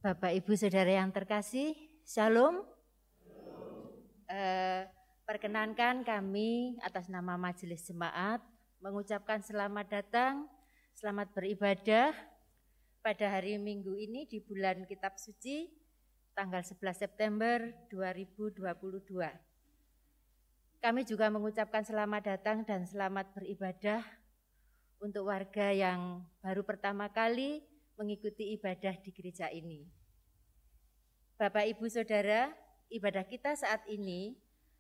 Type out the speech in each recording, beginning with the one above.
Bapak, Ibu, Saudara yang terkasih, Shalom. Perkenankan kami atas nama Majelis Jemaat mengucapkan selamat datang, selamat beribadah pada hari Minggu ini di bulan Kitab Suci tanggal 11 September 2022. Kami juga mengucapkan selamat datang dan selamat beribadah untuk warga yang baru pertama kali mengikuti ibadah di gereja ini. Bapak, Ibu, Saudara, ibadah kita saat ini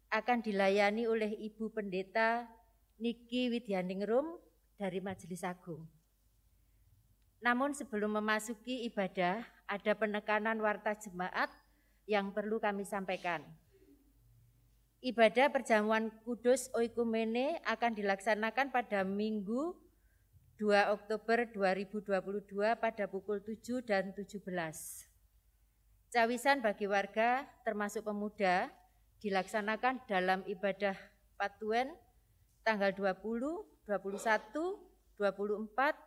akan dilayani oleh Ibu Pendeta Niki Widyaningrum dari Majelis Agung. Namun sebelum memasuki ibadah, ada penekanan warta jemaat yang perlu kami sampaikan. Ibadah perjamuan kudus oikumene akan dilaksanakan pada Minggu 2 Oktober 2022 pada pukul 7 dan 17. Cawisan bagi warga termasuk pemuda dilaksanakan dalam ibadah Patuen tanggal 20, 21, 24,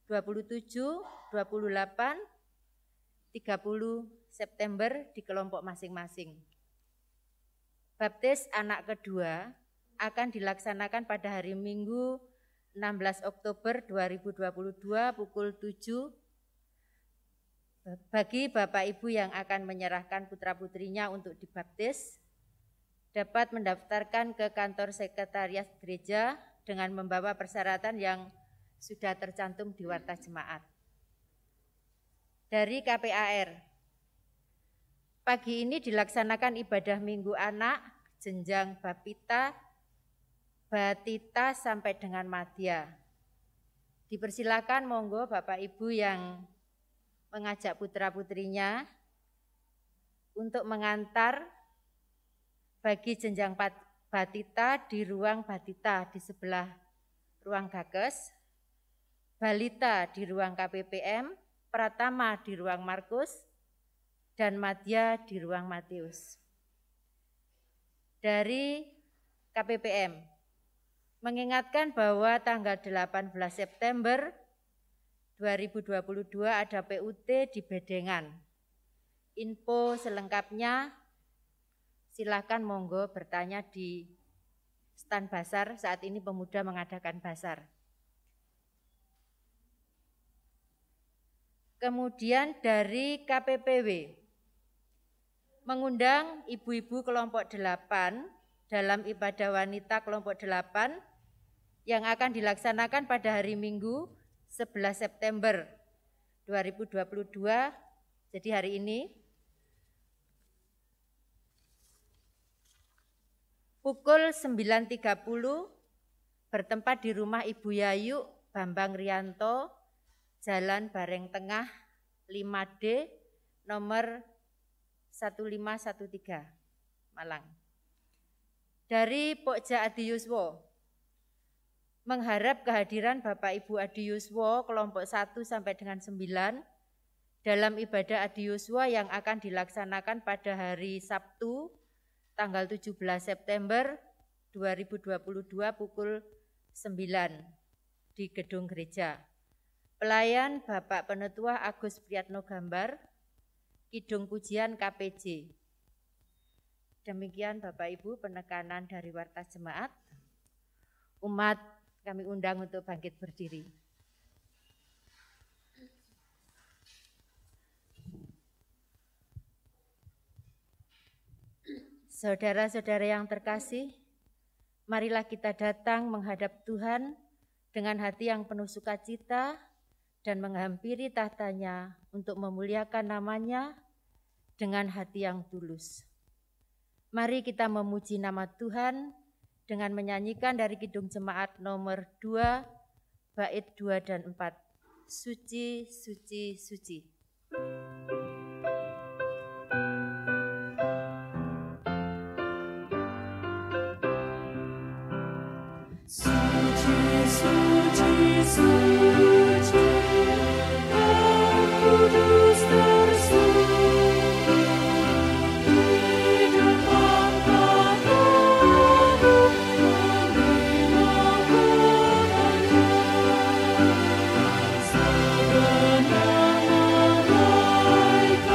27, 28, 30 September di kelompok masing-masing. Baptis anak kedua akan dilaksanakan pada hari Minggu 16 Oktober 2022 pukul 7 bagi Bapak Ibu yang akan menyerahkan putra-putrinya untuk dibaptis dapat mendaftarkan ke kantor sekretariat gereja dengan membawa persyaratan yang sudah tercantum di warta jemaat. Dari KPAR, pagi ini dilaksanakan ibadah Minggu Anak jenjang Batita sampai dengan Madya. Dipersilakan monggo Bapak Ibu yang mengajak putra-putrinya untuk mengantar bagi jenjang Batita di ruang Batita di sebelah ruang Gakes, Balita di ruang KPPM, Pratama di ruang Markus, dan Madya di ruang Matius. Dari KPPM, mengingatkan bahwa tanggal 18 September 2022 ada PUT di Bedengan. Info selengkapnya silakan monggo bertanya di stand basar, saat ini pemuda mengadakan basar. Kemudian dari KPPW, mengundang ibu-ibu kelompok 8 dalam ibadah wanita kelompok 8 yang akan dilaksanakan pada hari Minggu 11 September 2022, jadi hari ini, pukul 9.30 bertempat di rumah Ibu Yayu Bambang Rianto, Jalan Bareng Tengah 5D, nomor 1513, Malang. Dari Pokja Adi Yuswo, mengharap kehadiran Bapak Ibu Adi Yuswo kelompok 1 sampai dengan 9 dalam ibadah Adi Yuswo yang akan dilaksanakan pada hari Sabtu tanggal 17 September 2022 pukul 9 di gedung gereja. Pelayan Bapak Penetua Agus Priyatno Gambar, Kidung Pujian KPJ. Demikian Bapak Ibu penekanan dari warta jemaat. Umat kami undang untuk bangkit berdiri. Saudara-saudara yang terkasih, marilah kita datang menghadap Tuhan dengan hati yang penuh sukacita dan menghampiri tahtanya untuk memuliakan namanya dengan hati yang tulus. Mari kita memuji nama Tuhan dengan menyanyikan dari Kidung Jemaat nomor 2, bait 2 dan 4. Suci, suci, suci. Suci, suci, suci, Roh Kudus tersuci. Segenap malaikat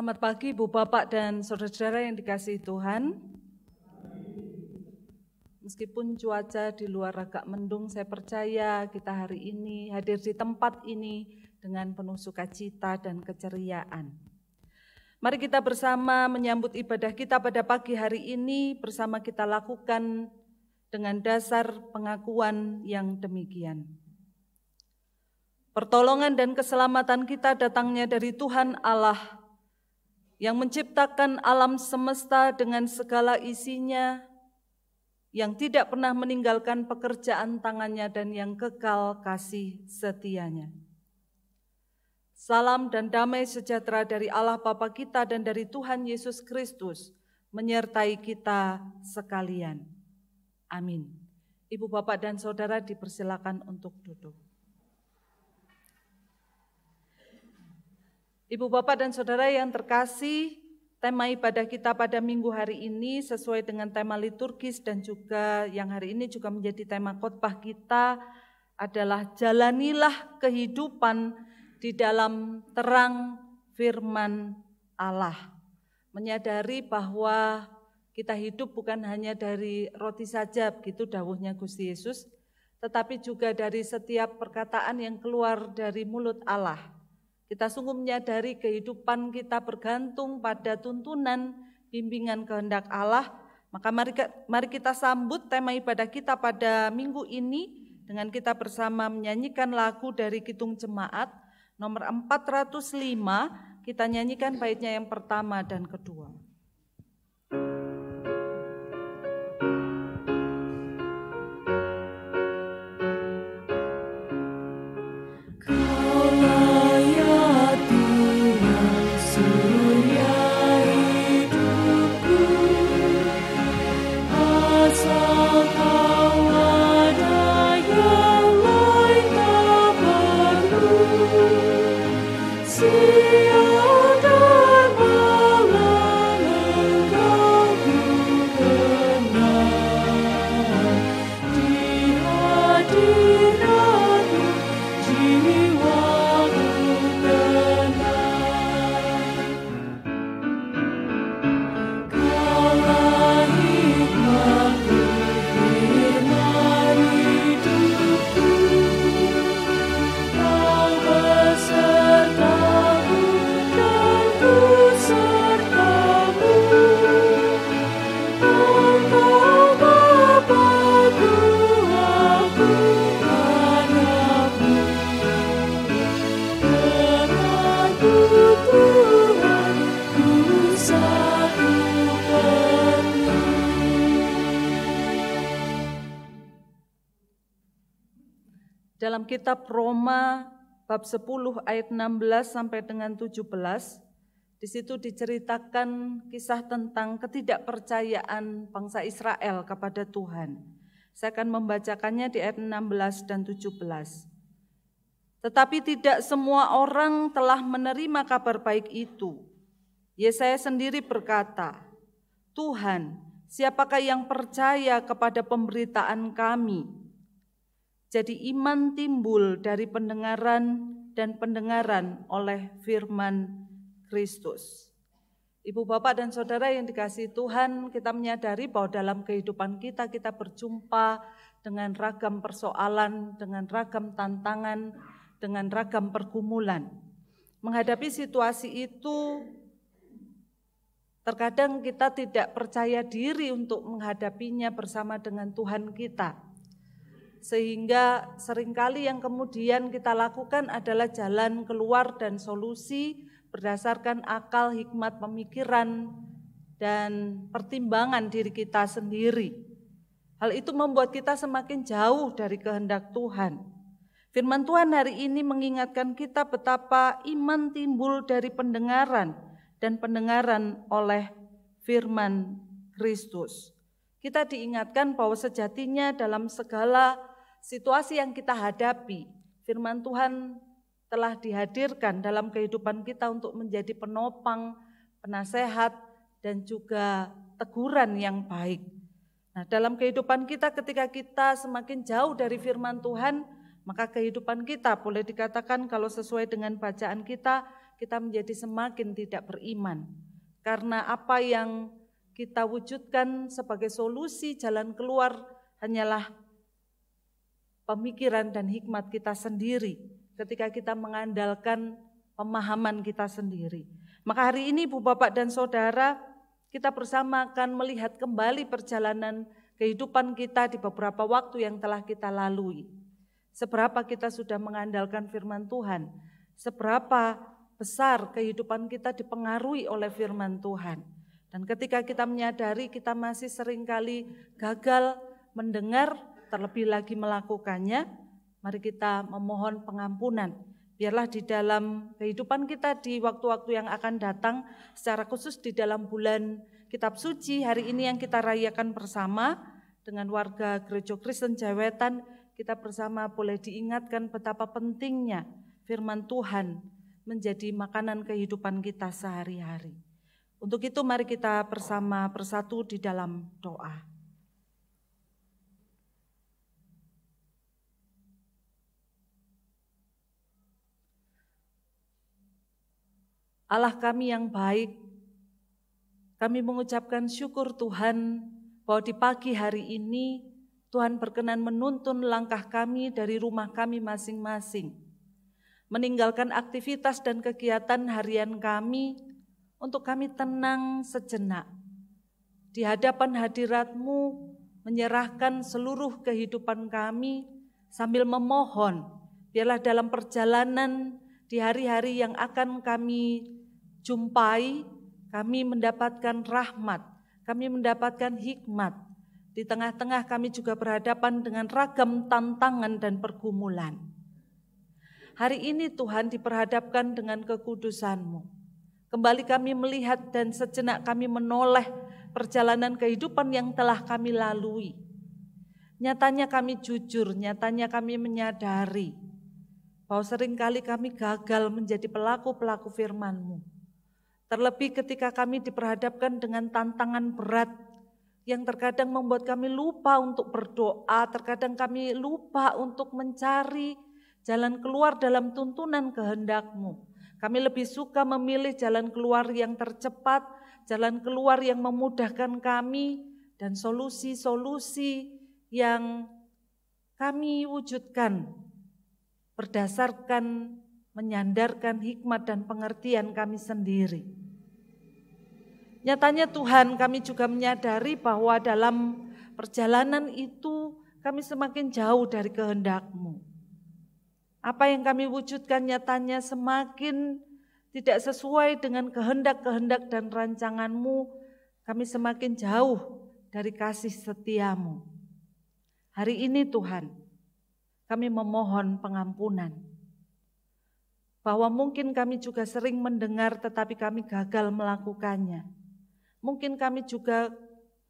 Selamat pagi Ibu Bapak dan Saudara-saudara yang dikasihi Tuhan. Meskipun cuaca di luar agak mendung, saya percaya kita hari ini hadir di tempat ini dengan penuh sukacita dan keceriaan. Mari kita bersama menyambut ibadah kita pada pagi hari ini, bersama kita lakukan dengan dasar pengakuan yang demikian. Pertolongan dan keselamatan kita datangnya dari Tuhan Allah yang menciptakan alam semesta dengan segala isinya, yang tidak pernah meninggalkan pekerjaan tangannya dan yang kekal kasih setianya. Salam dan damai sejahtera dari Allah Bapa kita dan dari Tuhan Yesus Kristus menyertai kita sekalian. Amin. Ibu Bapak dan Saudara dipersilakan untuk duduk. Ibu Bapak dan Saudara yang terkasih, tema ibadah kita pada minggu hari ini sesuai dengan tema liturgis dan juga yang hari ini juga menjadi tema khotbah kita adalah jalanilah kehidupan di dalam terang firman Allah. Menyadari bahwa kita hidup bukan hanya dari roti saja, begitu dawuhnya Gusti Yesus, tetapi juga dari setiap perkataan yang keluar dari mulut Allah. Kita sungguh menyadari kehidupan kita bergantung pada tuntunan bimbingan kehendak Allah. Maka mari kita sambut tema ibadah kita pada minggu ini dengan kita bersama menyanyikan lagu dari Kidung Jemaat nomor 405. Kita nyanyikan baitnya yang pertama dan kedua. Dalam kitab Roma bab 10 ayat 16 sampai dengan 17, di situ diceritakan kisah tentang ketidakpercayaan bangsa Israel kepada Tuhan. Saya akan membacakannya di ayat 16 dan 17. Tetapi tidak semua orang telah menerima kabar baik itu. Yesaya sendiri berkata, Tuhan, siapakah yang percaya kepada pemberitaan kami? Jadi iman timbul dari pendengaran dan pendengaran oleh firman Kristus. Ibu Bapak dan Saudara yang dikasihi Tuhan, kita menyadari bahwa dalam kehidupan kita berjumpa dengan ragam persoalan, dengan ragam tantangan, dengan ragam pergumulan. Menghadapi situasi itu, terkadang kita tidak percaya diri untuk menghadapinya bersama dengan Tuhan kita. Sehingga seringkali yang kemudian kita lakukan adalah jalan keluar dan solusi berdasarkan akal, hikmat, pemikiran, dan pertimbangan diri kita sendiri. Hal itu membuat kita semakin jauh dari kehendak Tuhan. Firman Tuhan hari ini mengingatkan kita betapa iman timbul dari pendengaran dan pendengaran oleh firman Kristus. Kita diingatkan bahwa sejatinya dalam segala situasi yang kita hadapi, firman Tuhan telah dihadirkan dalam kehidupan kita untuk menjadi penopang, penasehat, dan juga teguran yang baik. Nah, dalam kehidupan kita ketika kita semakin jauh dari firman Tuhan, maka kehidupan kita boleh dikatakan kalau sesuai dengan bacaan kita menjadi semakin tidak beriman. Karena apa yang kita wujudkan sebagai solusi jalan keluar hanyalah pemikiran dan hikmat kita sendiri ketika kita mengandalkan pemahaman kita sendiri. Maka hari ini Ibu Bapak dan Saudara, kita bersama akan melihat kembali perjalanan kehidupan kita di beberapa waktu yang telah kita lalui. Seberapa kita sudah mengandalkan firman Tuhan, seberapa besar kehidupan kita dipengaruhi oleh firman Tuhan. Dan ketika kita menyadari kita masih seringkali gagal mendengar, terlebih lagi melakukannya, mari kita memohon pengampunan. Biarlah di dalam kehidupan kita di waktu-waktu yang akan datang, secara khusus di dalam bulan Kitab Suci hari ini yang kita rayakan bersama dengan warga Gereja Kristen Jawetan, kita bersama boleh diingatkan betapa pentingnya firman Tuhan menjadi makanan kehidupan kita sehari-hari. Untuk itu mari kita bersama bersatu di dalam doa. Allah kami yang baik, kami mengucapkan syukur Tuhan bahwa di pagi hari ini Tuhan berkenan menuntun langkah kami dari rumah kami masing-masing, meninggalkan aktivitas dan kegiatan harian kami untuk kami tenang sejenak di hadapan hadirat-Mu, menyerahkan seluruh kehidupan kami sambil memohon biarlah dalam perjalanan di hari-hari yang akan kami jumpai, kami mendapatkan rahmat, kami mendapatkan hikmat. Di tengah-tengah kami juga berhadapan dengan ragam tantangan dan pergumulan. Hari ini Tuhan diperhadapkan dengan kekudusan-Mu. Kembali kami melihat dan sejenak kami menoleh perjalanan kehidupan yang telah kami lalui. Nyatanya kami jujur, nyatanya kami menyadari bahwa seringkali kami gagal menjadi pelaku-pelaku firman-Mu. Terlebih ketika kami diperhadapkan dengan tantangan berat yang terkadang membuat kami lupa untuk berdoa, terkadang kami lupa untuk mencari jalan keluar dalam tuntunan kehendak-Mu. Kami lebih suka memilih jalan keluar yang tercepat, jalan keluar yang memudahkan kami, dan solusi-solusi yang kami wujudkan berdasarkan menyandarkan hikmat dan pengertian kami sendiri. Nyatanya Tuhan, kami juga menyadari bahwa dalam perjalanan itu kami semakin jauh dari kehendak-Mu. Apa yang kami wujudkan nyatanya semakin tidak sesuai dengan kehendak-kehendak dan rancangan-Mu. Kami semakin jauh dari kasih setia-Mu. Hari ini Tuhan, kami memohon pengampunan. Bahwa mungkin kami juga sering mendengar tetapi kami gagal melakukannya. Mungkin kami juga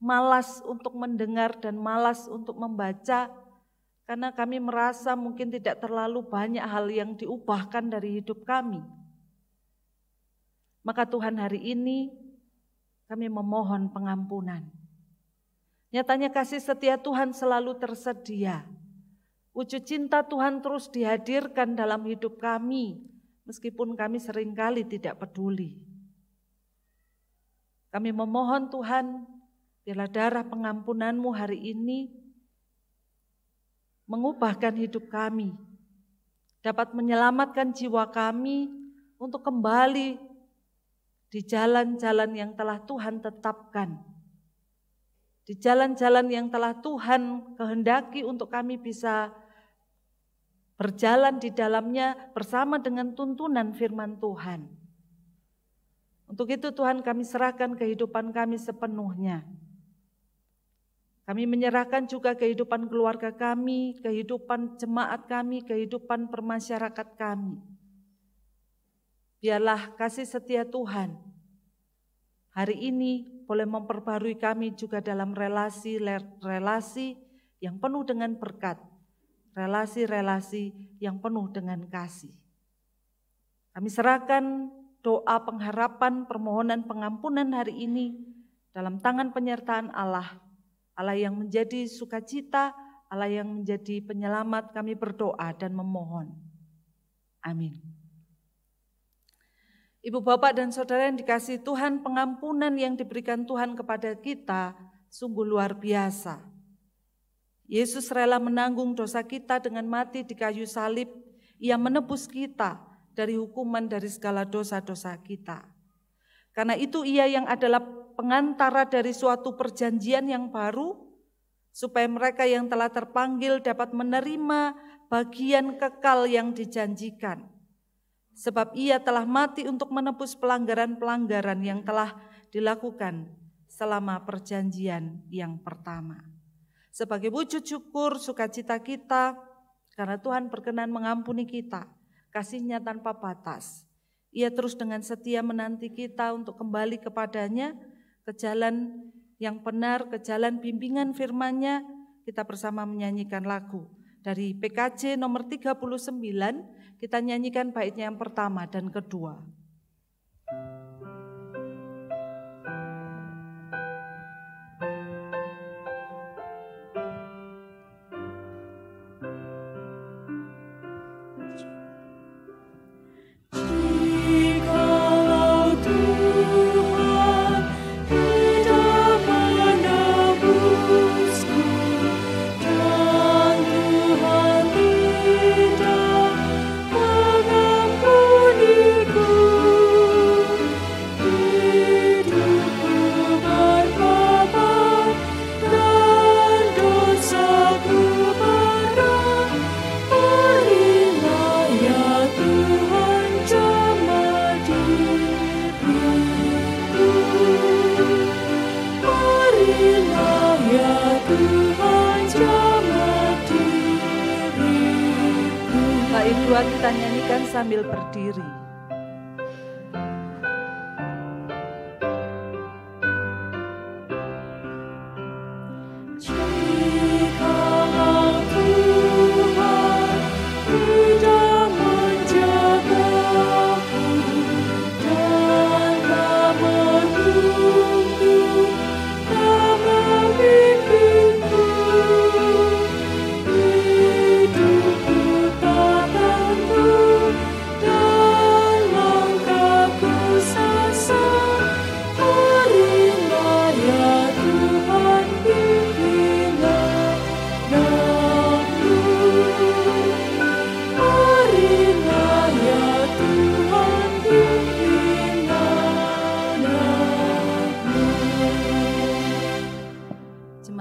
malas untuk mendengar dan malas untuk membaca karena kami merasa mungkin tidak terlalu banyak hal yang diubahkan dari hidup kami. Maka Tuhan hari ini kami memohon pengampunan. Nyatanya kasih setia Tuhan selalu tersedia. Wujud cinta Tuhan terus dihadirkan dalam hidup kami meskipun kami seringkali tidak peduli. Kami memohon Tuhan, biarlah darah pengampunan-Mu hari ini mengubahkan hidup kami, dapat menyelamatkan jiwa kami untuk kembali di jalan-jalan yang telah Tuhan tetapkan, di jalan-jalan yang telah Tuhan kehendaki untuk kami bisa berjalan di dalamnya bersama dengan tuntunan firman Tuhan. Untuk itu Tuhan kami serahkan kehidupan kami sepenuhnya. Kami menyerahkan juga kehidupan keluarga kami, kehidupan jemaat kami, kehidupan permasyarakat kami. Biarlah kasih setia Tuhan hari ini boleh memperbarui kami juga dalam relasi-relasi yang penuh dengan berkat, relasi-relasi yang penuh dengan kasih. Kami serahkan doa pengharapan, permohonan pengampunan hari ini dalam tangan penyertaan Allah. Allah yang menjadi sukacita, Allah yang menjadi penyelamat, kami berdoa dan memohon. Amin. Ibu, Bapak, dan Saudara yang dikasihi Tuhan, pengampunan yang diberikan Tuhan kepada kita sungguh luar biasa. Yesus rela menanggung dosa kita dengan mati di kayu salib. Ia menebus kita dari hukuman dari segala dosa-dosa kita. Karena itu Ia yang adalah pengantara dari suatu perjanjian yang baru, supaya mereka yang telah terpanggil dapat menerima bagian kekal yang dijanjikan. Sebab Ia telah mati untuk menebus pelanggaran-pelanggaran yang telah dilakukan selama perjanjian yang pertama. Sebagai wujud syukur sukacita kita, karena Tuhan berkenan mengampuni kita, kasih-Nya tanpa batas. Ia terus dengan setia menanti kita untuk kembali kepadanya, ke jalan yang benar, ke jalan bimbingan firman-Nya. Kita bersama menyanyikan lagu dari PKJ nomor 39, kita nyanyikan baitnya yang pertama dan kedua. Kita nyanyikan sambil berdiri.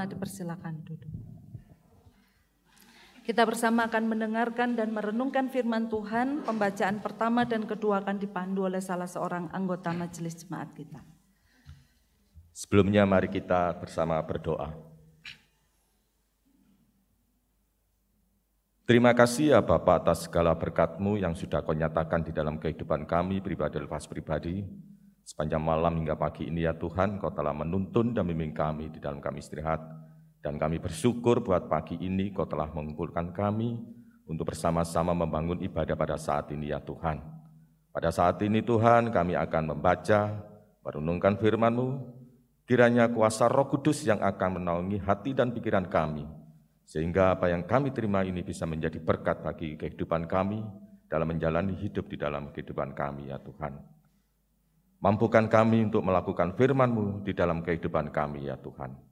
Dipersilakan duduk. Kita bersama akan mendengarkan dan merenungkan firman Tuhan. Pembacaan pertama dan kedua akan dipandu oleh salah seorang anggota majelis jemaat kita. Sebelumnya mari kita bersama berdoa. Terima kasih ya Bapa atas segala berkat-Mu yang sudah Kau nyatakan di dalam kehidupan kami pribadi lepas pribadi. Sepanjang malam hingga pagi ini ya Tuhan, Kau telah menuntun dan membimbing kami di dalam kami istirahat. Dan kami bersyukur buat pagi ini Kau telah mengumpulkan kami untuk bersama-sama membangun ibadah pada saat ini ya Tuhan. Pada saat ini Tuhan kami akan membaca, merenungkan firman-Mu, kiranya kuasa Roh Kudus yang akan menaungi hati dan pikiran kami, sehingga apa yang kami terima ini bisa menjadi berkat bagi kehidupan kami dalam menjalani hidup di dalam kehidupan kami ya Tuhan. Mampukan kami untuk melakukan firman-Mu di dalam kehidupan kami ya Tuhan.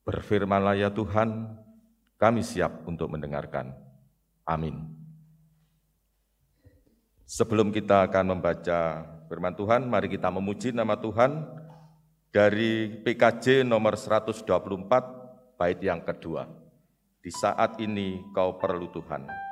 Berfirmanlah ya Tuhan, kami siap untuk mendengarkan. Amin. Sebelum kita akan membaca firman Tuhan, mari kita memuji nama Tuhan dari PKJ nomor 124, bait yang kedua. Di saat ini kau perlu Tuhan.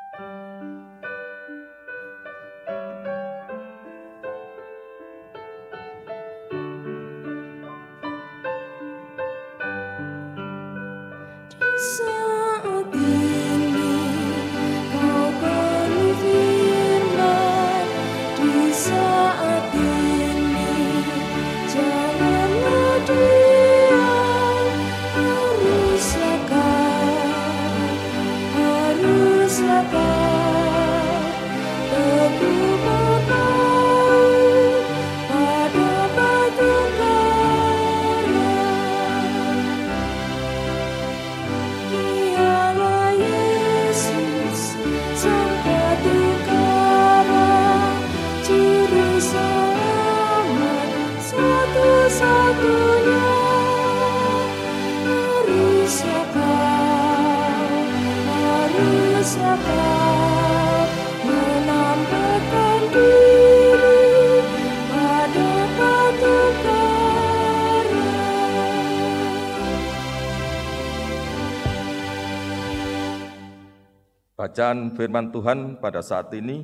Bacaan firman Tuhan pada saat ini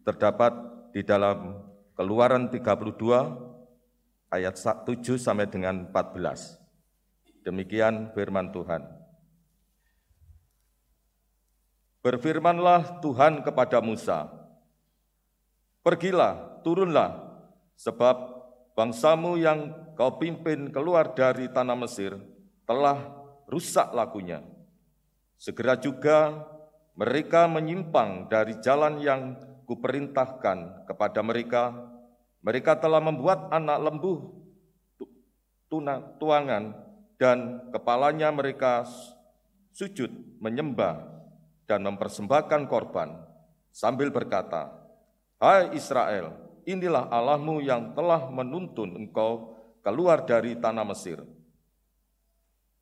terdapat di dalam Keluaran 32 ayat 7 sampai dengan 14. Demikian firman Tuhan. Berfirmanlah Tuhan kepada Musa, "Pergilah, turunlah, sebab bangsamu yang kau pimpin keluar dari tanah Mesir telah rusak lakunya. Segera juga mereka menyimpang dari jalan yang kuperintahkan kepada mereka. Mereka telah membuat anak lembu tuangan dan kepalanya mereka sujud menyembah dan mempersembahkan korban sambil berkata, 'Hai Israel, inilah Allahmu yang telah menuntun engkau keluar dari tanah Mesir.'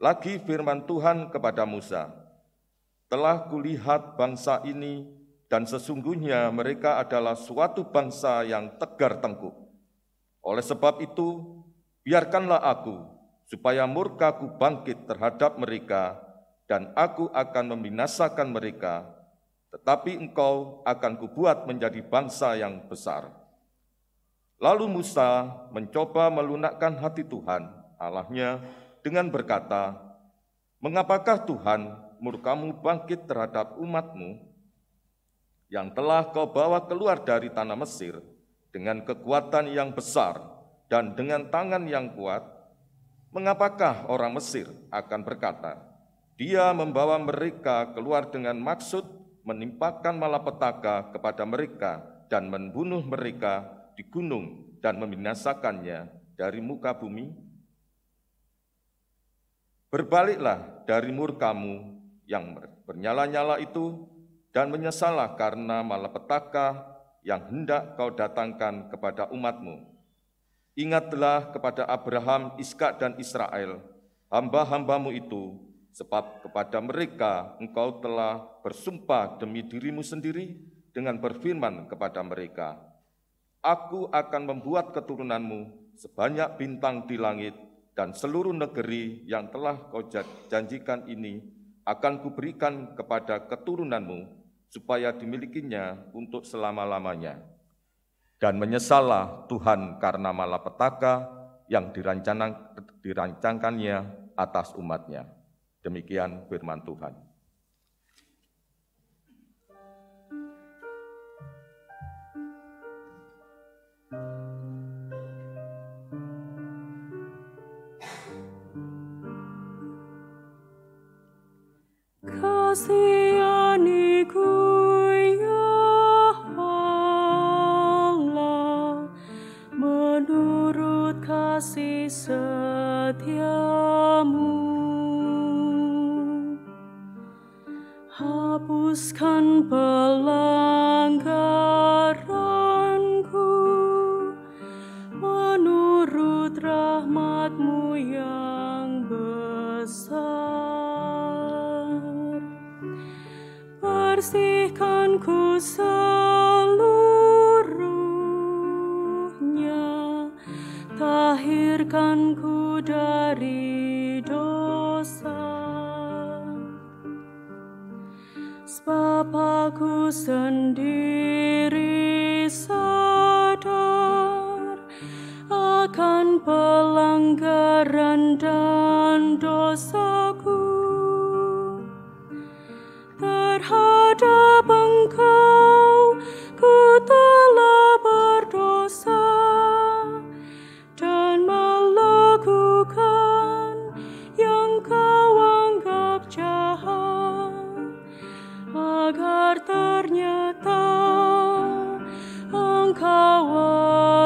Lagi firman Tuhan kepada Musa, 'Telah kulihat bangsa ini, dan sesungguhnya mereka adalah suatu bangsa yang tegar tengkuk. Oleh sebab itu, biarkanlah aku, supaya murkaku bangkit terhadap mereka, dan aku akan membinasakan mereka, tetapi engkau akan kubuat menjadi bangsa yang besar.' Lalu Musa mencoba melunakkan hati Tuhan, Allahnya, dengan berkata, 'Mengapakah Tuhan murkamu bangkit terhadap umatmu yang telah kau bawa keluar dari tanah Mesir dengan kekuatan yang besar dan dengan tangan yang kuat? Mengapakah orang Mesir akan berkata, Dia membawa mereka keluar dengan maksud menimpakan malapetaka kepada mereka dan membunuh mereka di gunung dan membinasakannya dari muka bumi? Berbaliklah dari murkamu yang bernyala-nyala itu dan menyesallah karena malapetaka yang hendak kau datangkan kepada umatmu. Ingatlah kepada Abraham, Ishak dan Israel, hamba-hambamu itu, sebab kepada mereka engkau telah bersumpah demi dirimu sendiri dengan berfirman kepada mereka, Aku akan membuat keturunanmu sebanyak bintang di langit, dan seluruh negeri yang telah kau janjikan ini akan kuberikan kepada keturunanmu, supaya dimilikinya untuk selama-lamanya. Dan menyesallah Tuhan karena malapetaka yang dirancangkannya atas umatnya. Demikian firman Tuhan. Kasihaniku ya Allah, menurut kasih setiamu, hapuskan pelanggaranku menurut rahmat-Mu yang besar. Bersihkanku seluruhnya, tahirkanku dari dosa. Sebab aku sendiri sadar akan pelanggaran dan dosaku terhadap Engkau. Ku telah berdosa dan melakukan yang Kau anggap jahat, agar ternyata Engkau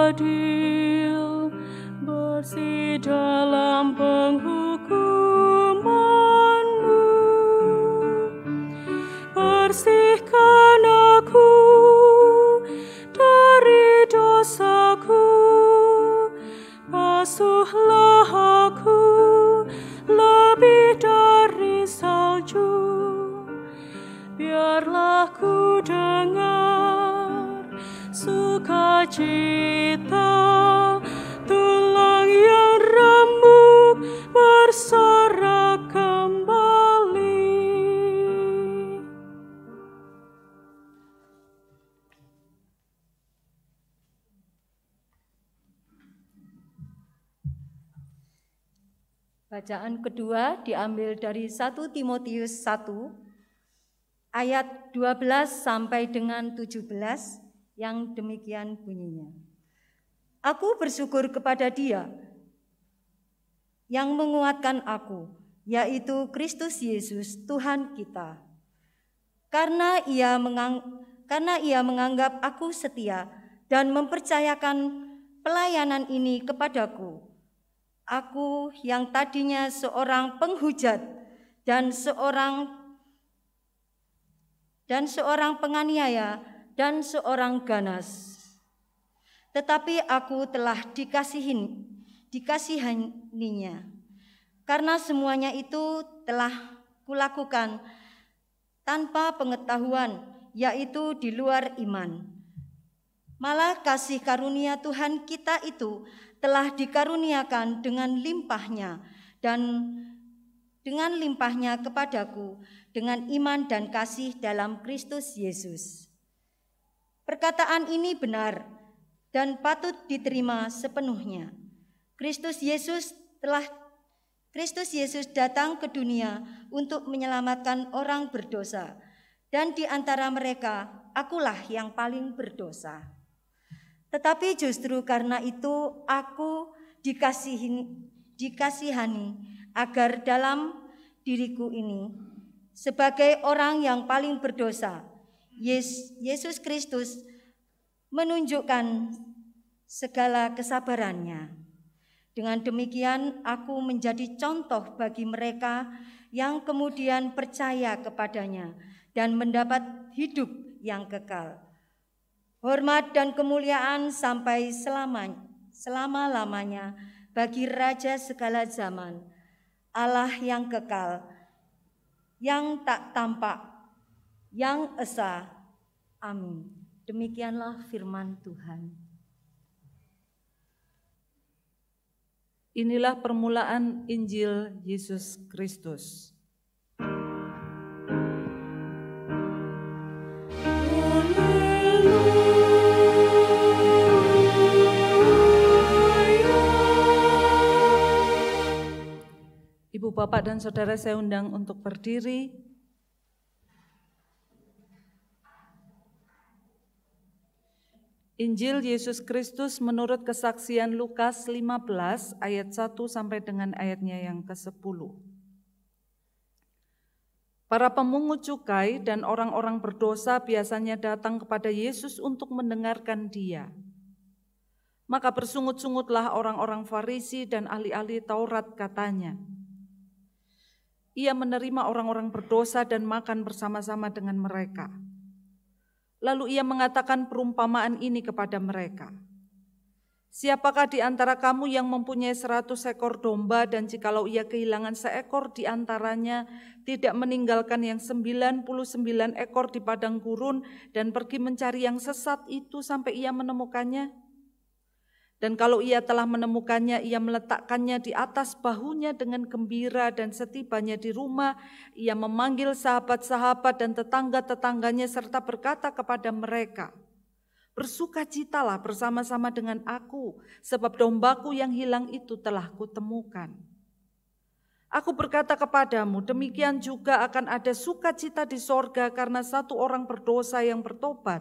adil, bersih dalam penghukuman-Mu. Bersihkan aku dari dosaku, basuhlah aku lebih dari salju. Biarlah ku dengar sukacita, tulang yang remuk bersorak kembali. Bacaan kedua diambil dari 1 Timotius 1 ayat 12 sampai dengan 17 yang demikian bunyinya. Aku bersyukur kepada Dia yang menguatkan aku, yaitu Kristus Yesus Tuhan kita. Karena ia menganggap aku setia dan mempercayakan pelayanan ini kepadaku. Aku yang tadinya seorang penghujat dan seorang penganiaya dan seorang ganas. Tetapi aku telah dikasihaninya. Karena semuanya itu telah kulakukan tanpa pengetahuan, yaitu di luar iman. Malah kasih karunia Tuhan kita itu telah dikaruniakan dengan limpahnya dan dengan limpahnya kepadaku dengan iman dan kasih dalam Kristus Yesus. Perkataan ini benar dan patut diterima sepenuhnya. Kristus Yesus datang ke dunia untuk menyelamatkan orang berdosa, dan di antara mereka akulah yang paling berdosa. Tetapi justru karena itu aku dikasihani agar dalam diriku ini sebagai orang yang paling berdosa, Yesus Kristus menunjukkan segala kesabarannya. Dengan demikian aku menjadi contoh bagi mereka yang kemudian percaya kepadanya dan mendapat hidup yang kekal. Hormat dan kemuliaan sampai selama-lamanya bagi Raja segala zaman, Allah yang kekal, yang tak tampak, yang esa. Amin. Demikianlah firman Tuhan. Inilah permulaan Injil Yesus Kristus. Ibu, Bapak, dan Saudara saya undang untuk berdiri. Injil Yesus Kristus menurut kesaksian Lukas 15 ayat 1 sampai dengan ayatnya yang ke-10. Para pemungut cukai dan orang-orang berdosa biasanya datang kepada Yesus untuk mendengarkan Dia. Maka bersungut-sungutlah orang-orang Farisi dan ahli-ahli Taurat katanya. Ia menerima orang-orang berdosa dan makan bersama-sama dengan mereka. Lalu ia mengatakan perumpamaan ini kepada mereka. Siapakah di antara kamu yang mempunyai 100 ekor domba dan jikalau ia kehilangan seekor di antaranya tidak meninggalkan yang 99 ekor di padang gurun dan pergi mencari yang sesat itu sampai ia menemukannya? Dan kalau ia telah menemukannya, ia meletakkannya di atas bahunya dengan gembira dan setibanya di rumah, ia memanggil sahabat-sahabat dan tetangga-tetangganya serta berkata kepada mereka, bersukacitalah bersama-sama dengan aku, sebab dombaku yang hilang itu telah kutemukan. Aku berkata kepadamu, demikian juga akan ada sukacita di sorga karena satu orang berdosa yang bertobat,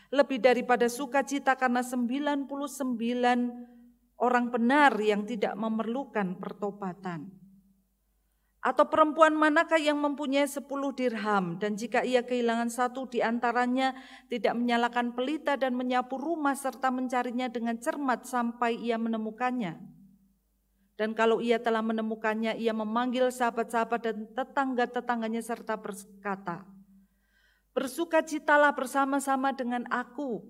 lebih daripada sukacita karena 99 orang benar yang tidak memerlukan pertobatan. Atau perempuan manakah yang mempunyai 10 dirham dan jika ia kehilangan satu di antaranya tidak menyalakan pelita dan menyapu rumah serta mencarinya dengan cermat sampai ia menemukannya? Dan kalau ia telah menemukannya, ia memanggil sahabat-sahabat dan tetangga-tetangganya serta berkata, bersukacitalah bersama-sama dengan aku,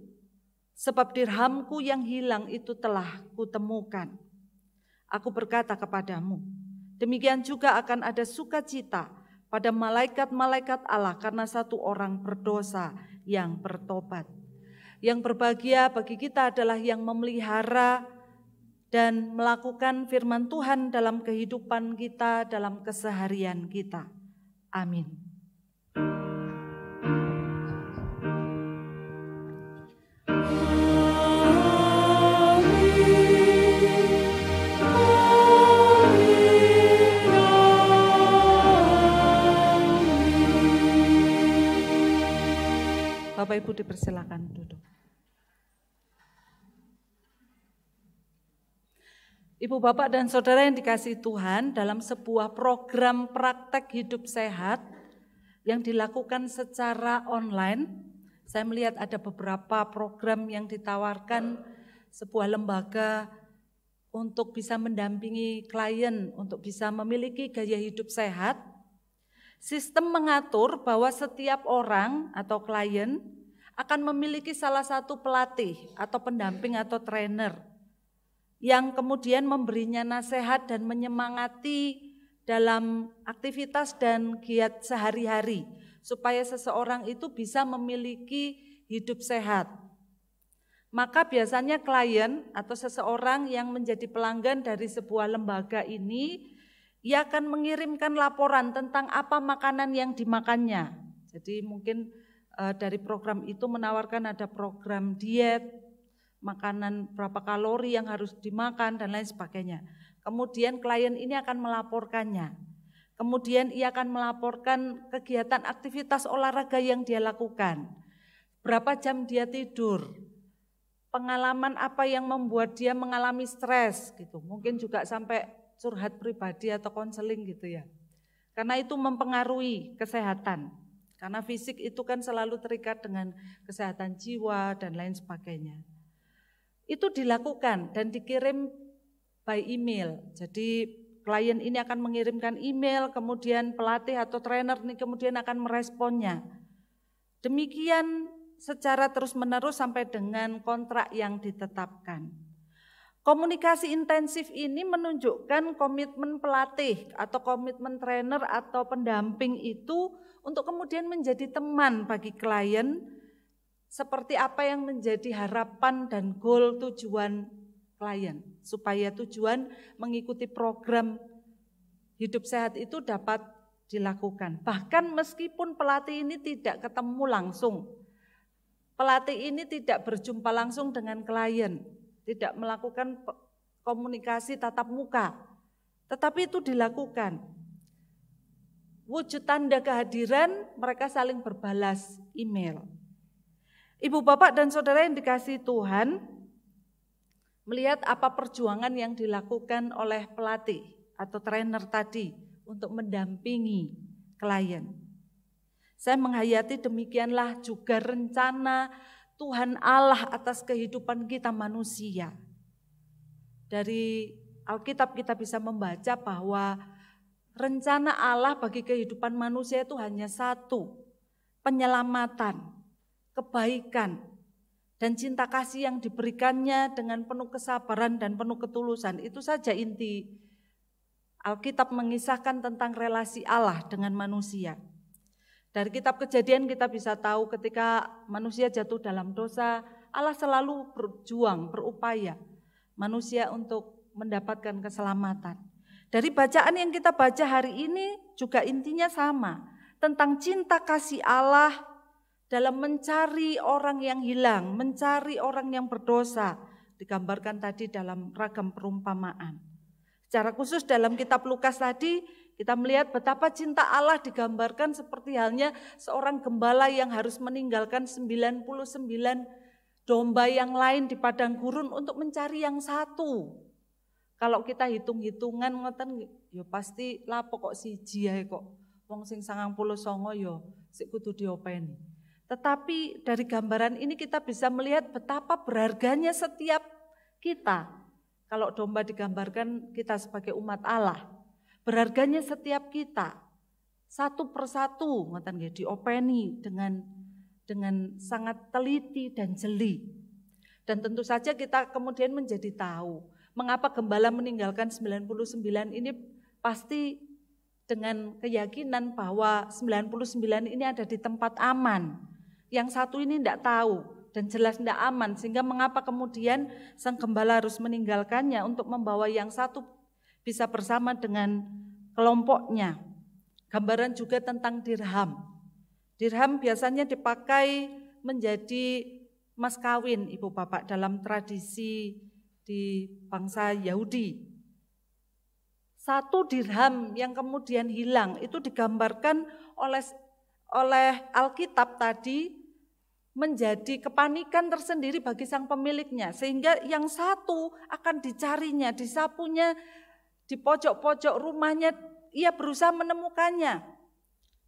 sebab dirhamku yang hilang itu telah kutemukan. Aku berkata kepadamu, demikian juga akan ada sukacita pada malaikat-malaikat Allah karena satu orang berdosa yang bertobat. Yang berbahagia bagi kita adalah yang memelihara dan melakukan firman Tuhan dalam kehidupan kita, dalam keseharian kita. Amin. Bapak Ibu dipersilakan duduk. Ibu Bapak dan Saudara yang dikasihi Tuhan, dalam sebuah program praktek hidup sehat yang dilakukan secara online, saya melihat ada beberapa program yang ditawarkan sebuah lembaga untuk bisa mendampingi klien, untuk bisa memiliki gaya hidup sehat. Sistem mengatur bahwa setiap orang atau klien akan memiliki salah satu pelatih atau pendamping atau trainer yang kemudian memberinya nasihat dan menyemangati dalam aktivitas dan giat sehari-hari supaya seseorang itu bisa memiliki hidup sehat. Maka biasanya klien atau seseorang yang menjadi pelanggan dari sebuah lembaga ini, ia akan mengirimkan laporan tentang apa makanan yang dimakannya. Jadi mungkin dari program itu menawarkan ada program diet, makanan berapa kalori yang harus dimakan dan lain sebagainya. Kemudian klien ini akan melaporkannya. Kemudian ia akan melaporkan kegiatan aktivitas olahraga yang dia lakukan. Berapa jam dia tidur. Pengalaman apa yang membuat dia mengalami stres gitu. Mungkin juga sampai curhat pribadi atau konseling gitu ya. Karena itu mempengaruhi kesehatan. Karena fisik itu kan selalu terikat dengan kesehatan jiwa dan lain sebagainya. Itu dilakukan dan dikirim by email. Jadi klien ini akan mengirimkan email, kemudian pelatih atau trainer ini kemudian akan meresponnya. Demikian secara terus-menerus sampai dengan kontrak yang ditetapkan. Komunikasi intensif ini menunjukkan komitmen pelatih atau komitmen trainer atau pendamping itu untuk kemudian menjadi teman bagi klien, seperti apa yang menjadi harapan dan goal tujuan klien, supaya tujuan mengikuti program hidup sehat itu dapat dilakukan. Bahkan meskipun pelatih ini tidak ketemu langsung, pelatih ini tidak berjumpa langsung dengan klien, tidak melakukan komunikasi tatap muka, tetapi itu dilakukan. Wujud tanda kehadiran, mereka saling berbalas email. Ibu Bapak dan Saudara yang dikasihi Tuhan, melihat apa perjuangan yang dilakukan oleh pelatih atau trainer tadi untuk mendampingi klien. Saya menghayati demikianlah juga rencana Tuhan Allah atas kehidupan kita manusia. Dari Alkitab kita bisa membaca bahwa rencana Allah bagi kehidupan manusia itu hanya satu, penyelamatan, kebaikan, dan cinta kasih yang diberikannya dengan penuh kesabaran dan penuh ketulusan. Itu saja inti Alkitab mengisahkan tentang relasi Allah dengan manusia. Dari kitab Kejadian kita bisa tahu ketika manusia jatuh dalam dosa, Allah selalu berjuang, berupaya manusia untuk mendapatkan keselamatan. Dari bacaan yang kita baca hari ini juga intinya sama, tentang cinta kasih Allah dalam mencari orang yang hilang, mencari orang yang berdosa, digambarkan tadi dalam ragam perumpamaan. Secara khusus dalam kitab Lukas tadi, kita melihat betapa cinta Allah digambarkan seperti halnya seorang gembala yang harus meninggalkan 99 domba yang lain di padang gurun untuk mencari yang satu. Kalau kita hitung-hitungan ngoten ya pasti lapo kok siji ae kok. Wong sing 99 ya sik kudu diopeni. Tetapi dari gambaran ini kita bisa melihat betapa berharganya setiap kita. Kalau domba digambarkan kita sebagai umat Allah, berharganya setiap kita. Satu persatu ngoten nggih diopeni dengan sangat teliti dan jeli. Dan tentu saja kita kemudian menjadi tahu mengapa gembala meninggalkan 99 ini pasti dengan keyakinan bahwa 99 ini ada di tempat aman. Yang satu ini tidak tahu dan jelas tidak aman, sehingga mengapa kemudian sang gembala harus meninggalkannya untuk membawa yang satu bisa bersama dengan kelompoknya. Gambaran juga tentang dirham. Dirham biasanya dipakai menjadi mas kawin Ibu Bapak dalam tradisi di bangsa Yahudi. Satu dirham yang kemudian hilang itu digambarkan oleh Alkitab tadi menjadi kepanikan tersendiri bagi sang pemiliknya. Sehingga yang satu akan dicarinya, disapunya, di pojok-pojok rumahnya, ia berusaha menemukannya.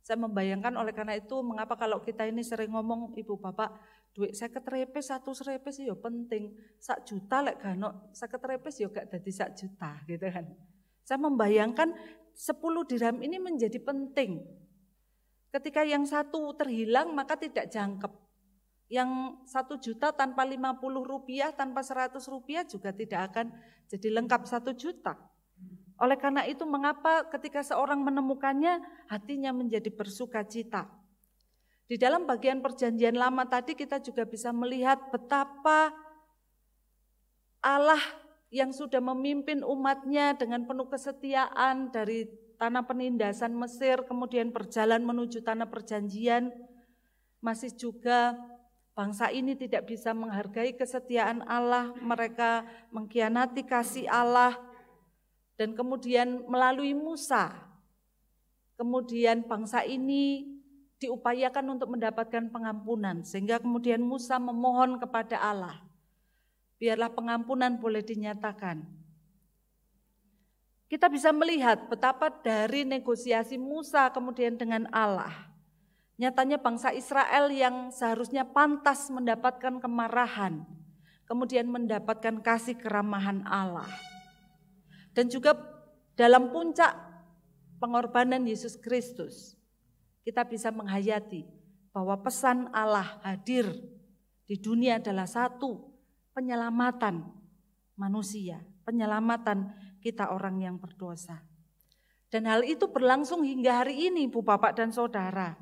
Saya membayangkan oleh karena itu mengapa kalau kita ini sering ngomong, Ibu Bapak, duit 50 repes, 100 repes ya penting. 1 juta lek gano 50 repes ya gak dadi 1 juta gitu kan. Saya membayangkan 10 dirham ini menjadi penting. Ketika yang satu terhilang maka tidak jangkep. Yang 1 juta tanpa 50 rupiah, tanpa 100 rupiah juga tidak akan jadi lengkap 1 juta. Oleh karena itu mengapa ketika seorang menemukannya hatinya menjadi bersukacita. Di dalam bagian perjanjian lama tadi kita juga bisa melihat betapa Allah yang sudah memimpin umatnya dengan penuh kesetiaan dari tanah penindasan Mesir, kemudian berjalan menuju tanah perjanjian, masih juga bangsa ini tidak bisa menghargai kesetiaan Allah, mereka mengkhianati kasih Allah, dan kemudian melalui Musa, kemudian bangsa ini diupayakan untuk mendapatkan pengampunan, sehingga kemudian Musa memohon kepada Allah, biarlah pengampunan boleh dinyatakan. Kita bisa melihat betapa dari negosiasi Musa kemudian dengan Allah, nyatanya bangsa Israel yang seharusnya pantas mendapatkan kemarahan, kemudian mendapatkan kasih keramahan Allah. Dan juga dalam puncak pengorbanan Yesus Kristus, kita bisa menghayati bahwa pesan Allah hadir di dunia adalah satu, penyelamatan manusia, penyelamatan kita orang yang berdosa. Dan hal itu berlangsung hingga hari ini, Ibu, Bapak, dan Saudara.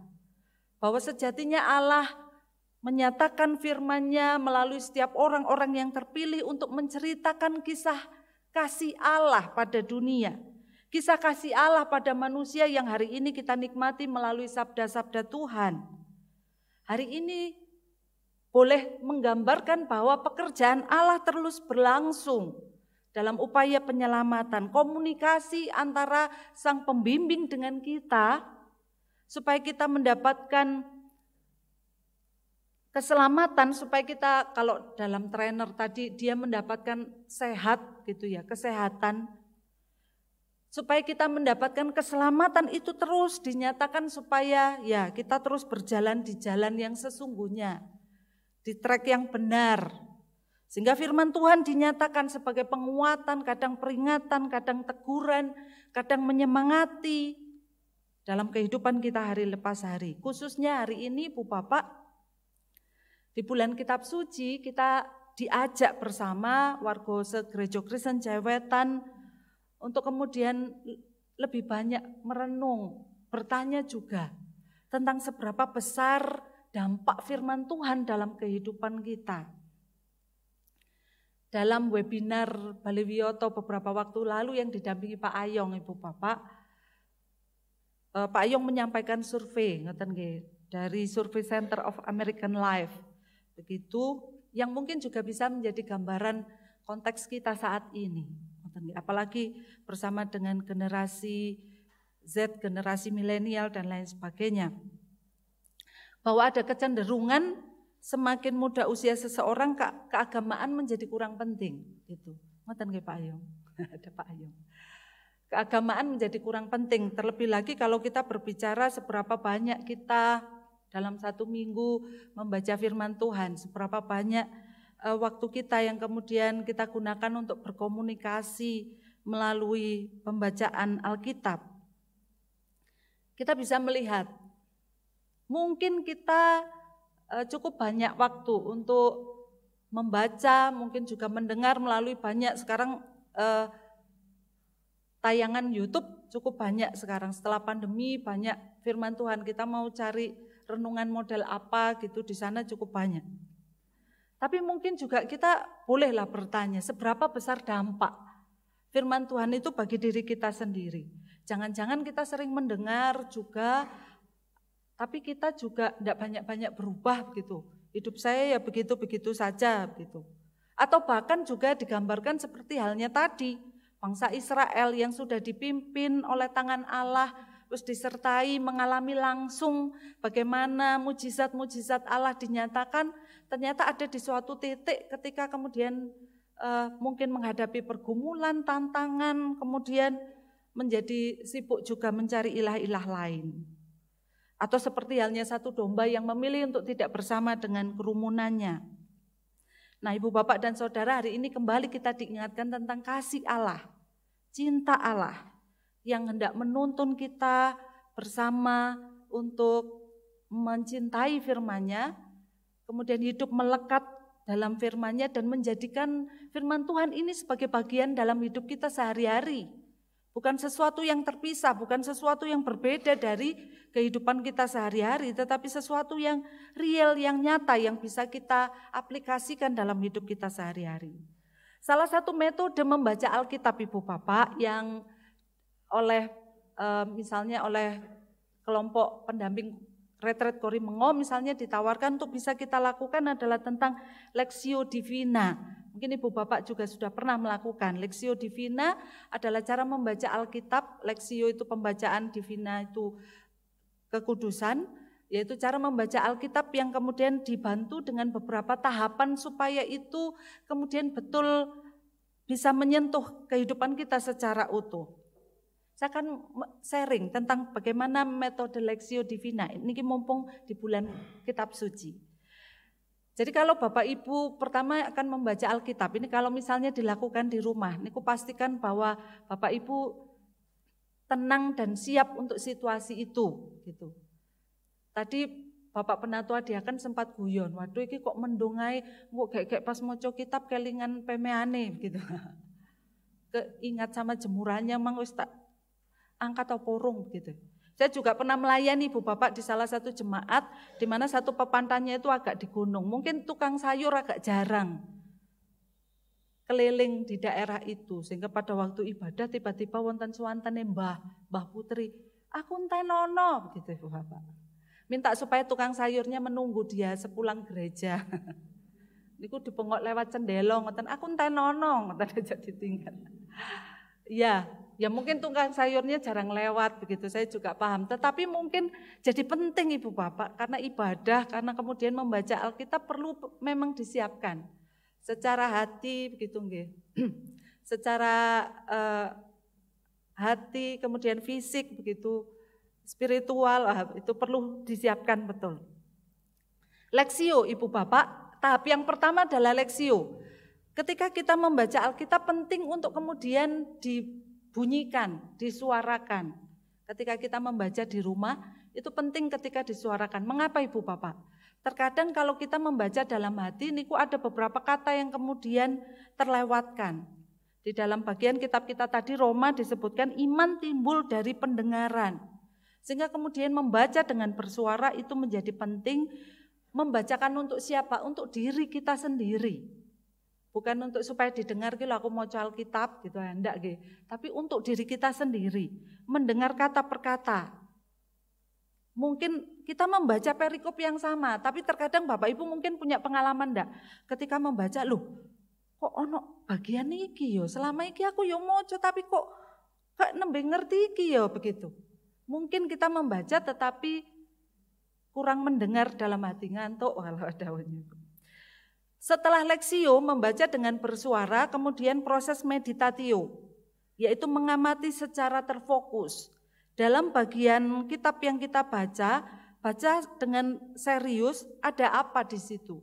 Bahwa sejatinya Allah menyatakan firman-Nya melalui setiap orang-orang yang terpilih untuk menceritakan kisah kasih Allah pada dunia. Kisah kasih Allah pada manusia yang hari ini kita nikmati melalui sabda-sabda Tuhan. Hari ini boleh menggambarkan bahwa pekerjaan Allah terus berlangsung dalam upaya penyelamatan, komunikasi antara sang pembimbing dengan kita, supaya kita mendapatkan keselamatan, supaya kita, kalau dalam trainer tadi dia mendapatkan sehat gitu ya, kesehatan, supaya kita mendapatkan keselamatan itu terus dinyatakan supaya ya kita terus berjalan di jalan yang sesungguhnya, di trek yang benar. Sehingga firman Tuhan dinyatakan sebagai penguatan, kadang peringatan, kadang teguran, kadang menyemangati dalam kehidupan kita hari lepas hari. Khususnya hari ini, Bu, Bapak, di bulan Kitab Suci kita diajak bersama warga Gereja Kristen Jewetan untuk kemudian lebih banyak merenung, bertanya juga tentang seberapa besar dampak firman Tuhan dalam kehidupan kita. Dalam webinar Bali Wiyoto beberapa waktu lalu yang didampingi Pak Ayong, Ibu Bapak, Pak Ayong menyampaikan survei dari Survey Center of American Life. Begitu, yang mungkin juga bisa menjadi gambaran konteks kita saat ini. Apalagi bersama dengan generasi Z, generasi milenial dan lain sebagainya. Bahwa ada kecenderungan semakin muda usia seseorang keagamaan menjadi kurang penting. Gitu. Ngoten nggih Pak Ayung. Ada Pak Ayung. Keagamaan menjadi kurang penting. Terlebih lagi kalau kita berbicara seberapa banyak kita dalam 1 minggu membaca firman Tuhan, seberapa banyak waktu kita yang kemudian kita gunakan untuk berkomunikasi melalui pembacaan Alkitab. Kita bisa melihat, mungkin kita cukup banyak waktu untuk membaca, mungkin juga mendengar melalui banyak sekarang tayangan YouTube cukup banyak sekarang. Setelah pandemi banyak firman Tuhan, kita mau cari renungan model apa gitu di sana cukup banyak. Tapi mungkin juga kita bolehlah bertanya, seberapa besar dampak firman Tuhan itu bagi diri kita sendiri. Jangan-jangan kita sering mendengar juga, tapi kita juga tidak banyak-banyak berubah gitu. Hidup saya ya begitu-begitu saja gitu. Atau bahkan juga digambarkan seperti halnya tadi, bangsa Israel yang sudah dipimpin oleh tangan Allah terus disertai mengalami langsung bagaimana mujizat-mujizat Allah dinyatakan, ternyata ada di suatu titik ketika kemudian mungkin menghadapi pergumulan, tantangan, kemudian menjadi sibuk juga mencari ilah-ilah lain. Atau seperti halnya satu domba yang memilih untuk tidak bersama dengan kerumunannya. Nah, Ibu, Bapak, dan Saudara, hari ini kembali kita diingatkan tentang kasih Allah, cinta Allah yang hendak menuntun kita bersama untuk mencintai firman-Nya, kemudian hidup melekat dalam firman-Nya dan menjadikan firman Tuhan ini sebagai bagian dalam hidup kita sehari-hari. Bukan sesuatu yang terpisah, bukan sesuatu yang berbeda dari kehidupan kita sehari-hari, tetapi sesuatu yang real, yang nyata, yang bisa kita aplikasikan dalam hidup kita sehari-hari. Salah satu metode membaca Alkitab, Ibu Bapak, yang misalnya oleh kelompok pendamping retret Korimengo misalnya ditawarkan untuk bisa kita lakukan adalah tentang Lectio Divina. Mungkin Ibu Bapak juga sudah pernah melakukan. Lectio Divina adalah cara membaca Alkitab. Lectio itu pembacaan, Divina itu kekudusan, yaitu cara membaca Alkitab yang kemudian dibantu dengan beberapa tahapan supaya itu kemudian betul bisa menyentuh kehidupan kita secara utuh. Saya akan sharing tentang bagaimana metode Lectio Divina. Ini mumpung di bulan Kitab Suci. Jadi kalau Bapak Ibu pertama akan membaca Alkitab, ini kalau misalnya dilakukan di rumah, ini ku pastikan bahwa Bapak Ibu tenang dan siap untuk situasi itu. Gitu. Tadi Bapak Penatua Diaken sempat guyon, waduh ini kok mendungai, kok kayak pas maca kitab kelingan pemeane gitu. Keingat sama jemurannya mang wis tak angkat atau porong gitu. Saya juga pernah melayani Ibu Bapak di salah satu jemaat di mana satu pepantannya itu agak di gunung. Mungkin tukang sayur agak jarang keliling di daerah itu. Sehingga pada waktu ibadah tiba-tiba wonten suwantene Mbah Putri, aku entenono gitu Ibu Bapak. Minta supaya tukang sayurnya menunggu dia sepulang gereja. Niku dipengok lewat cendelo ngoten, aku entenono ngoten aja ditinggal. Ya mungkin tukang sayurnya jarang lewat begitu, saya juga paham. Tetapi mungkin jadi penting Ibu Bapak karena ibadah, karena kemudian membaca Alkitab perlu memang disiapkan secara hati begitu nggih. Secara hati kemudian fisik begitu, spiritual itu perlu disiapkan betul. Lectio Ibu Bapak, tahap yang pertama adalah Lectio. Ketika kita membaca Alkitab penting untuk kemudian dibunyikan, disuarakan. Ketika kita membaca di rumah, itu penting ketika disuarakan. Mengapa Ibu Bapak? Terkadang kalau kita membaca dalam hati, niku ada beberapa kata yang kemudian terlewatkan. Di dalam bagian kitab kita tadi Roma disebutkan iman timbul dari pendengaran. Sehingga kemudian membaca dengan bersuara itu menjadi penting. Membacakan untuk siapa? Untuk diri kita sendiri. Bukan untuk supaya didengar gitu aku mau Alkitab gitu ya, enggak gitu. Tapi untuk diri kita sendiri, mendengar kata per kata. Mungkin kita membaca perikop yang sama, tapi terkadang Bapak Ibu mungkin punya pengalaman enggak? Ketika membaca, loh kok ono bagian iki yo, selama iki aku yo moco tapi kok gak nembe ngerti iki yo begitu. Mungkin kita membaca tetapi kurang mendengar dalam hati, ngantuk kalau adanya. Setelah Lectio membaca dengan bersuara, kemudian proses meditatio, yaitu mengamati secara terfokus. Dalam bagian kitab yang kita baca dengan serius, ada apa di situ?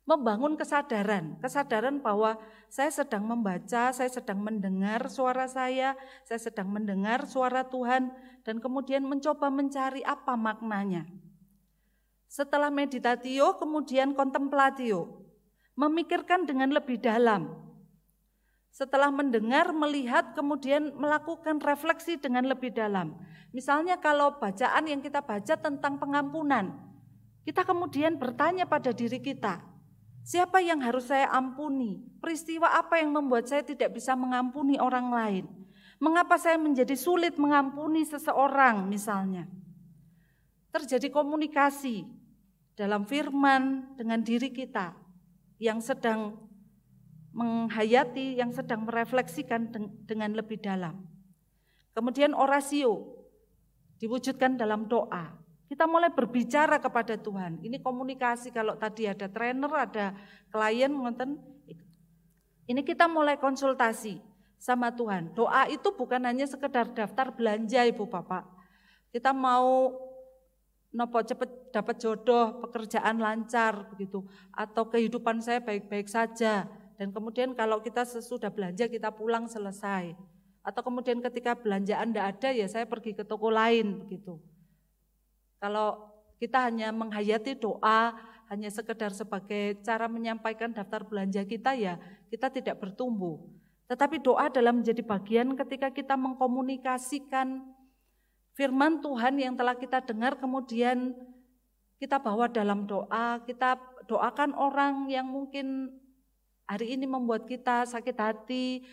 Membangun kesadaran bahwa saya sedang membaca, saya sedang mendengar suara saya sedang mendengar suara Tuhan, dan kemudian mencoba mencari apa maknanya. Setelah meditatio, kemudian contemplatio. Memikirkan dengan lebih dalam. Setelah mendengar, melihat, kemudian melakukan refleksi dengan lebih dalam. Misalnya kalau bacaan yang kita baca tentang pengampunan, kita kemudian bertanya pada diri kita, siapa yang harus saya ampuni? Peristiwa apa yang membuat saya tidak bisa mengampuni orang lain? Mengapa saya menjadi sulit mengampuni seseorang misalnya? Terjadi komunikasi dalam firman dengan diri kita yang sedang menghayati, yang sedang merefleksikan dengan lebih dalam. Kemudian orasio, diwujudkan dalam doa. Kita mulai berbicara kepada Tuhan. Ini komunikasi, kalau tadi ada trainer, ada klien, ini kita mulai konsultasi sama Tuhan. Doa itu bukan hanya sekedar daftar belanja Ibu Bapak. Kita mau cepet dapat jodoh, pekerjaan lancar begitu, atau kehidupan saya baik-baik saja. Dan kemudian kalau kita sesudah belanja kita pulang selesai. Atau kemudian ketika belanjaan tidak ada ya saya pergi ke toko lain begitu. Kalau kita hanya menghayati doa, hanya sekedar sebagai cara menyampaikan daftar belanja kita ya kita tidak bertumbuh. Tetapi doa adalah menjadi bagian ketika kita mengkomunikasikan firman Tuhan yang telah kita dengar, kemudian kita bawa dalam doa, kita doakan orang yang mungkin hari ini membuat kita sakit hati,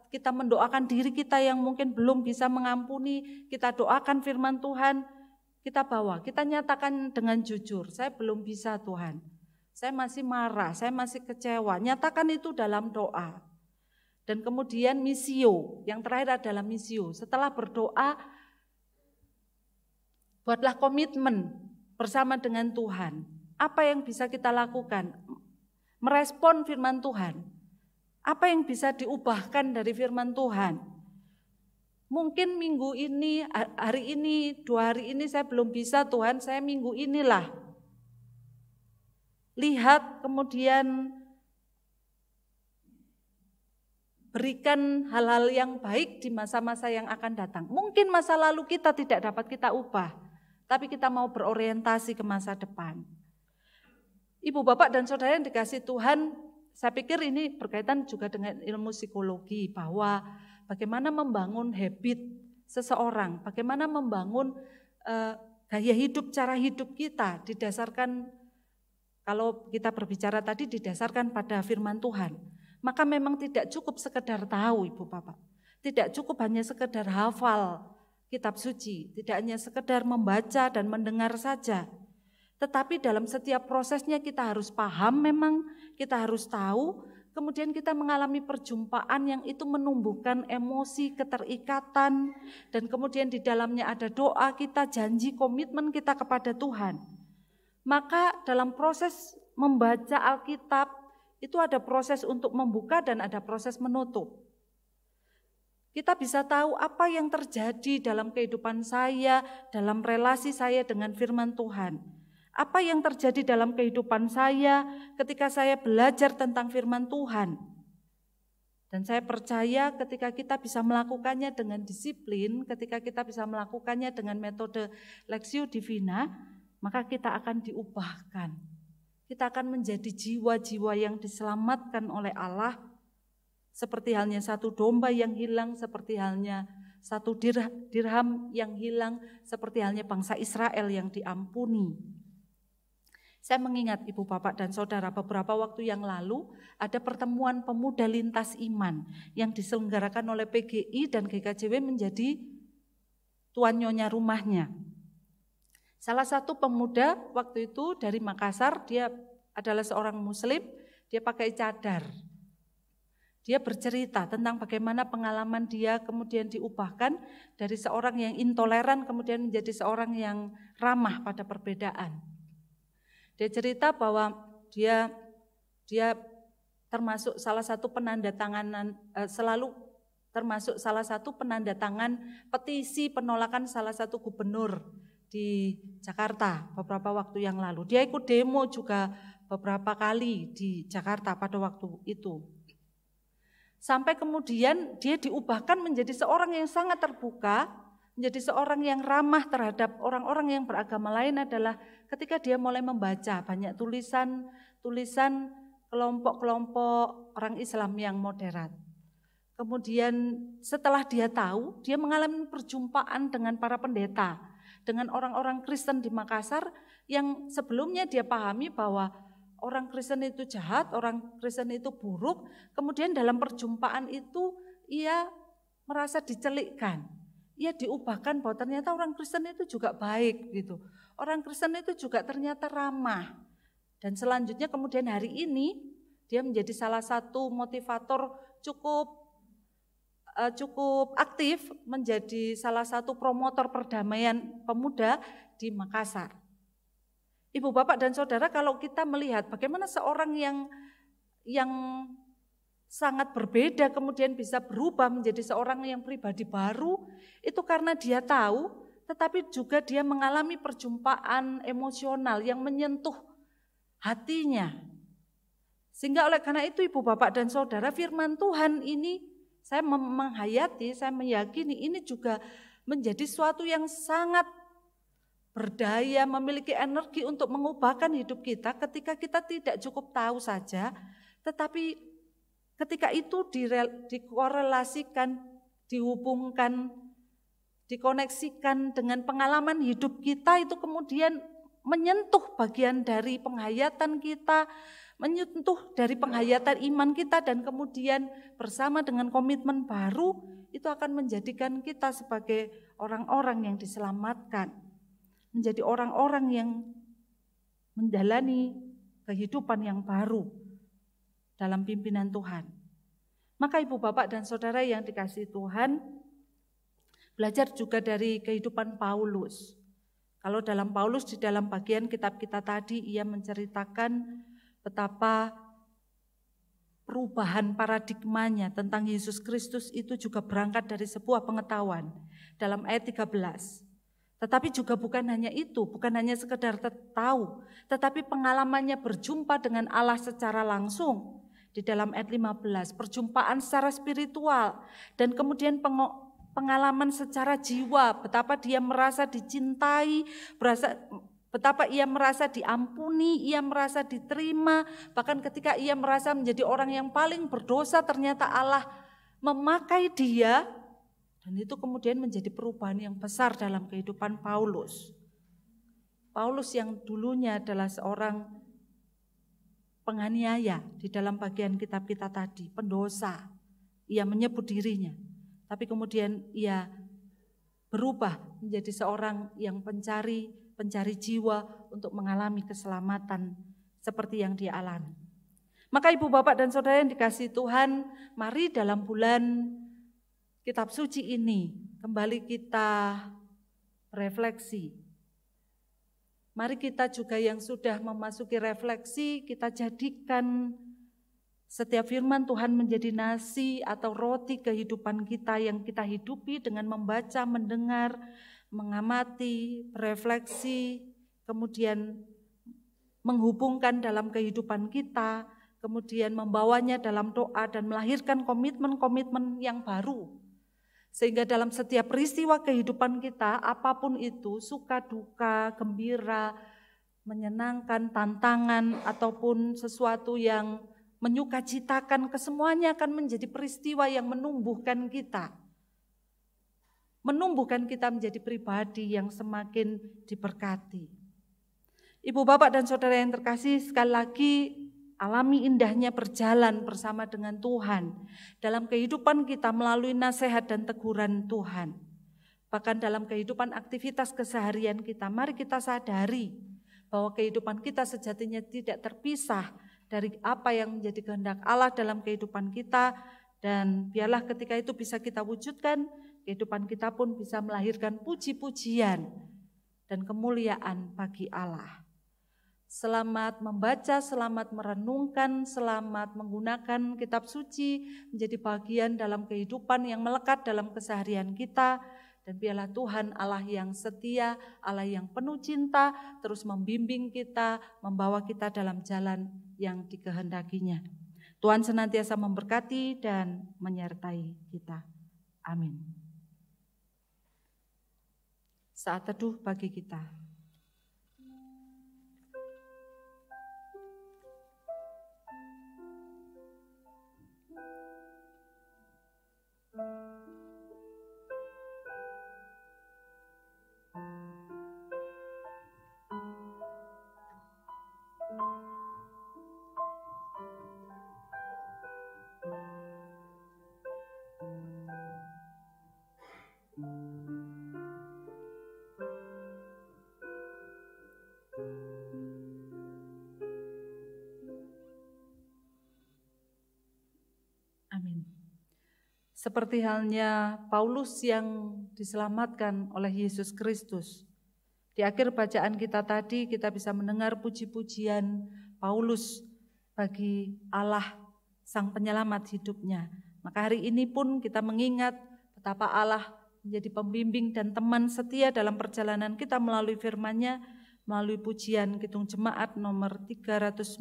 kita mendoakan diri kita yang mungkin belum bisa mengampuni, kita doakan firman Tuhan, kita bawa, kita nyatakan dengan jujur, saya belum bisa Tuhan, saya masih marah, saya masih kecewa, nyatakan itu dalam doa. Dan kemudian misio, yang terakhir adalah misio, setelah berdoa, buatlah komitmen bersama dengan Tuhan. Apa yang bisa kita lakukan? Merespon firman Tuhan. Apa yang bisa diubahkan dari firman Tuhan? Mungkin minggu ini, hari ini, 2 hari ini saya belum bisa Tuhan, saya minggu inilah. Lihat kemudian berikan hal-hal yang baik di masa-masa yang akan datang. Mungkin masa lalu kita tidak dapat kita ubah, tapi kita mau berorientasi ke masa depan. Ibu, Bapak, dan Saudara yang dikasihi Tuhan, saya pikir ini berkaitan juga dengan ilmu psikologi, bahwa bagaimana membangun habit seseorang, bagaimana membangun gaya hidup, cara hidup kita didasarkan, kalau kita berbicara tadi didasarkan pada firman Tuhan. Maka memang tidak cukup sekedar tahu Ibu Bapak, tidak cukup hanya sekedar hafal kitab suci, tidak hanya sekedar membaca dan mendengar saja. Tetapi dalam setiap prosesnya kita harus paham, memang kita harus tahu, kemudian kita mengalami perjumpaan yang itu menumbuhkan emosi, keterikatan, dan kemudian di dalamnya ada doa kita, janji, komitmen kita kepada Tuhan. Maka dalam proses membaca Alkitab, itu ada proses untuk membuka dan ada proses menutup. Kita bisa tahu apa yang terjadi dalam kehidupan saya, dalam relasi saya dengan firman Tuhan. Apa yang terjadi dalam kehidupan saya ketika saya belajar tentang firman Tuhan. Dan saya percaya ketika kita bisa melakukannya dengan disiplin, ketika kita bisa melakukannya dengan metode Lectio Divina, maka kita akan diubahkan. Kita akan menjadi jiwa-jiwa yang diselamatkan oleh Allah, seperti halnya satu domba yang hilang, seperti halnya satu dirham yang hilang, seperti halnya bangsa Israel yang diampuni. Saya mengingat Ibu, Bapak, dan Saudara, beberapa waktu yang lalu ada pertemuan pemuda lintas iman yang diselenggarakan oleh PGI dan GKJW menjadi tuan nyonya rumahnya. Salah satu pemuda waktu itu dari Makassar, dia adalah seorang muslim, dia pakai cadar. Dia bercerita tentang bagaimana pengalaman dia kemudian diubahkan dari seorang yang intoleran kemudian menjadi seorang yang ramah pada perbedaan. Dia cerita bahwa dia termasuk salah satu penandatanganan termasuk salah satu penandatangan petisi penolakan salah satu gubernur di Jakarta beberapa waktu yang lalu. Dia ikut demo juga beberapa kali di Jakarta pada waktu itu. Sampai kemudian dia diubahkan menjadi seorang yang sangat terbuka, menjadi seorang yang ramah terhadap orang-orang yang beragama lain adalah ketika dia mulai membaca banyak tulisan kelompok-kelompok orang Islam yang moderat. Kemudian setelah dia tahu, dia mengalami perjumpaan dengan para pendeta, dengan orang-orang Kristen di Makassar yang sebelumnya dia pahami bahwa orang Kristen itu jahat, orang Kristen itu buruk. Kemudian dalam perjumpaan itu ia merasa dicelikkan. Ia diubahkan bahwa ternyata orang Kristen itu juga baik gitu. Orang Kristen itu juga ternyata ramah. Dan selanjutnya kemudian hari ini dia menjadi salah satu motivator cukup cukup aktif menjadi salah satu promotor perdamaian pemuda di Makassar. Ibu, Bapak, dan Saudara, kalau kita melihat bagaimana seorang yang sangat berbeda kemudian bisa berubah menjadi seorang yang pribadi baru, itu karena dia tahu, tetapi juga dia mengalami perjumpaan emosional yang menyentuh hatinya. Sehingga oleh karena itu Ibu, Bapak, dan Saudara, firman Tuhan ini saya menghayati, saya meyakini ini juga menjadi suatu yang sangat berdaya, memiliki energi untuk mengubahkan hidup kita ketika kita tidak cukup tahu saja, tetapi ketika itu dikorelasikan, dihubungkan, dikoneksikan dengan pengalaman hidup kita, itu kemudian menyentuh bagian dari penghayatan kita, menyentuh dari penghayatan iman kita, dan kemudian bersama dengan komitmen baru itu akan menjadikan kita sebagai orang-orang yang diselamatkan, menjadi orang-orang yang menjalani kehidupan yang baru dalam pimpinan Tuhan. Maka Ibu, Bapak, dan Saudara yang dikasihi Tuhan, belajar juga dari kehidupan Paulus. Kalau dalam Paulus, di dalam bagian kitab kita tadi, ia menceritakan betapa perubahan paradigmanya tentang Yesus Kristus itu juga berangkat dari sebuah pengetahuan dalam ayat 13. Tetapi juga bukan hanya itu, bukan hanya sekedar tahu, tetapi pengalamannya berjumpa dengan Allah secara langsung di dalam ayat 15, perjumpaan secara spiritual, dan kemudian pengalaman secara jiwa, betapa dia merasa dicintai, betapa ia merasa diampuni, ia merasa diterima, bahkan ketika ia merasa menjadi orang yang paling berdosa, ternyata Allah memakai dia, dan itu kemudian menjadi perubahan yang besar dalam kehidupan Paulus. Paulus yang dulunya adalah seorang penganiaya di dalam bagian kitab kita tadi, pendosa, ia menyebut dirinya, tapi kemudian ia berubah menjadi seorang yang pencari jiwa untuk mengalami keselamatan seperti yang dia alami. Maka Ibu, Bapak, dan Saudara yang dikasihi Tuhan, mari dalam bulan kitab suci ini kembali kita refleksi. Mari kita juga yang sudah memasuki refleksi, kita jadikan setiap firman Tuhan menjadi nasi atau roti kehidupan kita yang kita hidupi dengan membaca, mendengar, mengamati, berefleksi, kemudian menghubungkan dalam kehidupan kita, kemudian membawanya dalam doa dan melahirkan komitmen-komitmen yang baru. Sehingga dalam setiap peristiwa kehidupan kita, apapun itu, suka, duka, gembira, menyenangkan, tantangan, ataupun sesuatu yang menyukacitakan, kesemuanya akan menjadi peristiwa yang menumbuhkan kita. Menumbuhkan kita menjadi pribadi yang semakin diberkati. Ibu, Bapak, dan Saudara yang terkasih, sekali lagi alami indahnya berjalan bersama dengan Tuhan dalam kehidupan kita melalui nasihat dan teguran Tuhan. Bahkan dalam kehidupan aktivitas keseharian kita, mari kita sadari bahwa kehidupan kita sejatinya tidak terpisah dari apa yang menjadi kehendak Allah dalam kehidupan kita, dan biarlah ketika itu bisa kita wujudkan, kehidupan kita pun bisa melahirkan puji-pujian dan kemuliaan bagi Allah. Selamat membaca, selamat merenungkan, selamat menggunakan kitab suci menjadi bagian dalam kehidupan yang melekat dalam keseharian kita. Dan biarlah Tuhan Allah yang setia, Allah yang penuh cinta, terus membimbing kita, membawa kita dalam jalan yang dikehendakinya. Tuhan senantiasa memberkati dan menyertai kita. Amin. Saat teduh bagi kita. Seperti halnya Paulus yang diselamatkan oleh Yesus Kristus. Di akhir bacaan kita tadi kita bisa mendengar puji-pujian Paulus bagi Allah Sang Penyelamat hidupnya. Maka hari ini pun kita mengingat betapa Allah menjadi pembimbing dan teman setia dalam perjalanan kita melalui firman-Nya, melalui pujian Kidung Jemaat nomor 391,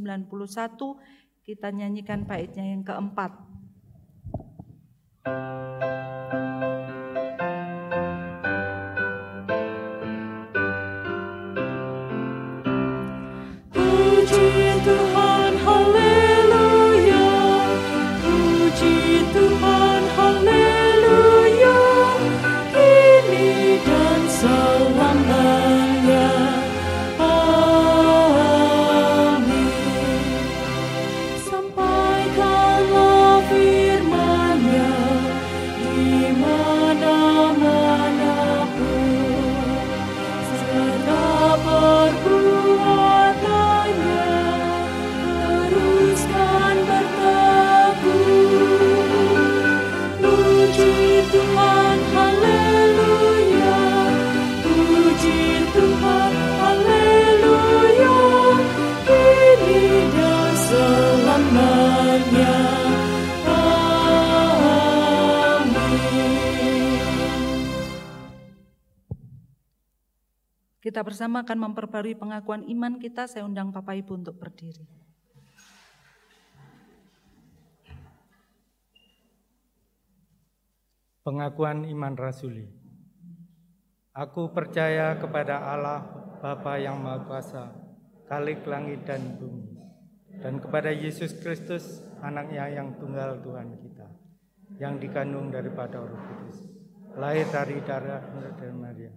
kita nyanyikan baitnya yang keempat. Puji Tuhan, haleluya. Puji Tuhan, haleluya. Kini dan selamanya. Amin. Sampaikanlah firman-Nya di mana-manapun, serta perbuatannya teruskan berteguh. Puji Tuhan, haleluya. Puji Tuhan, haleluya. Kini dan selamanya. Kita bersama akan memperbarui pengakuan iman kita. Saya undang Bapak Ibu untuk berdiri. Pengakuan iman rasuli. Aku percaya kepada Allah, Bapa yang Maha Kuasa, Khalik langit dan bumi, dan kepada Yesus Kristus, Anaknya yang tunggal Tuhan kita, yang dikandung daripada Roh Kudus, lahir dari darah dari Maria,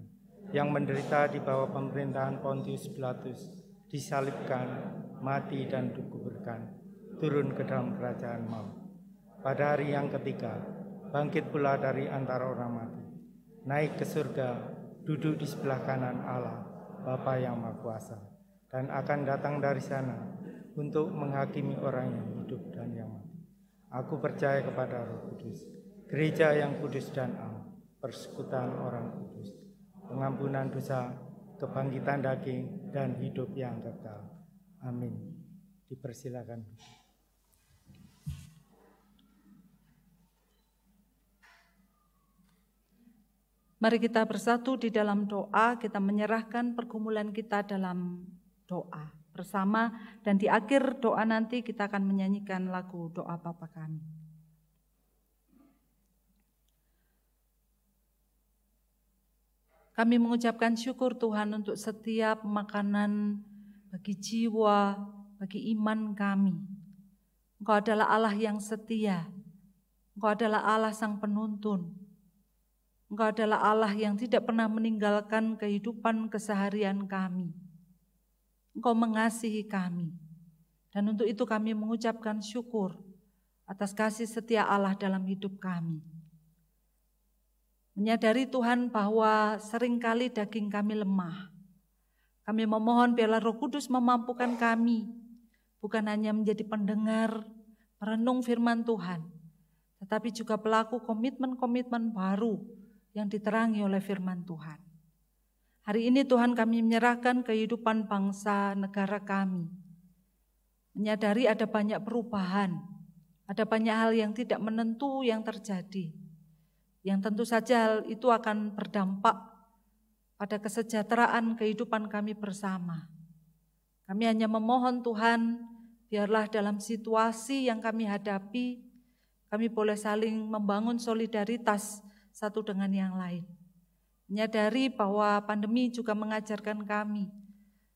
yang menderita di bawah pemerintahan Pontius Pilatus, disalibkan, mati dan dikuburkan, turun ke dalam kerajaan maut. Pada hari yang ketiga, bangkit pula dari antara orang mati, naik ke surga, duduk di sebelah kanan Allah, Bapa yang Maha Kuasa, dan akan datang dari sana untuk menghakimi orang yang hidup dan yang mati. Aku percaya kepada Roh Kudus, gereja yang kudus dan am, persekutuan orang kudus, pengampunan dosa, kebangkitan daging, dan hidup yang kekal. Amin. Dipersilakan. Mari kita bersatu di dalam doa, kita menyerahkan pergumulan kita dalam doa bersama, dan di akhir doa nanti kita akan menyanyikan lagu Doa Bapa Kami. Kami mengucapkan syukur Tuhan untuk setiap makanan bagi jiwa, bagi iman kami. Engkau adalah Allah yang setia, Engkau adalah Allah Sang Penuntun. Engkau adalah Allah yang tidak pernah meninggalkan kehidupan keseharian kami. Engkau mengasihi kami. Dan untuk itu kami mengucapkan syukur atas kasih setia Allah dalam hidup kami. Menyadari Tuhan bahwa seringkali daging kami lemah. Kami memohon biarlah Roh Kudus memampukan kami, bukan hanya menjadi pendengar, merenung firman Tuhan, tetapi juga pelaku komitmen-komitmen baru yang diterangi oleh firman Tuhan. Hari ini Tuhan kami menyerahkan kehidupan bangsa negara kami. Menyadari ada banyak perubahan, ada banyak hal yang tidak menentu yang terjadi. Yang tentu saja hal itu akan berdampak pada kesejahteraan kehidupan kami bersama. Kami hanya memohon Tuhan, biarlah dalam situasi yang kami hadapi, kami boleh saling membangun solidaritas satu dengan yang lain. Menyadari bahwa pandemi juga mengajarkan kami,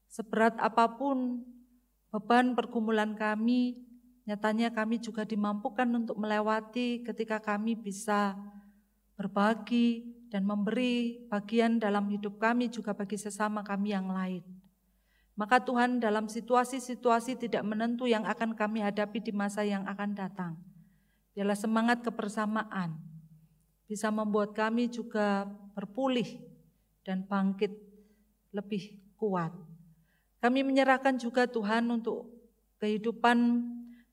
seberat apapun beban pergumulan kami, nyatanya kami juga dimampukan untuk melewati ketika kami bisa berbagi dan memberi bagian dalam hidup kami juga bagi sesama kami yang lain. Maka Tuhan dalam situasi-situasi tidak menentu yang akan kami hadapi di masa yang akan datang, biarlah semangat kebersamaan bisa membuat kami juga berpulih dan bangkit lebih kuat. Kami menyerahkan juga Tuhan untuk kehidupan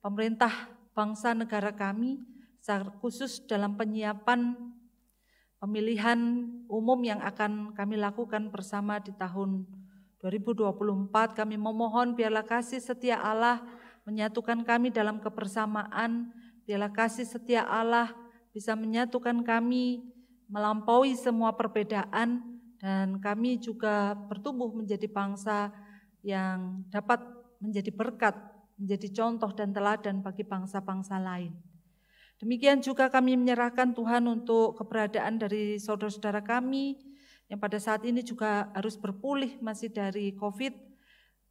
pemerintah bangsa negara kami, secara khusus dalam penyiapan pemilihan umum yang akan kami lakukan bersama di tahun 2024. Kami memohon biarlah kasih setia Allah menyatukan kami dalam kebersamaan, biarlah kasih setia Allah bisa menyatukan kami melampaui semua perbedaan, dan kami juga bertumbuh menjadi bangsa yang dapat menjadi berkat, menjadi contoh dan teladan bagi bangsa-bangsa lain. Demikian juga kami menyerahkan Tuhan untuk keberadaan dari saudara-saudara kami yang pada saat ini juga harus berpulih masih dari COVID.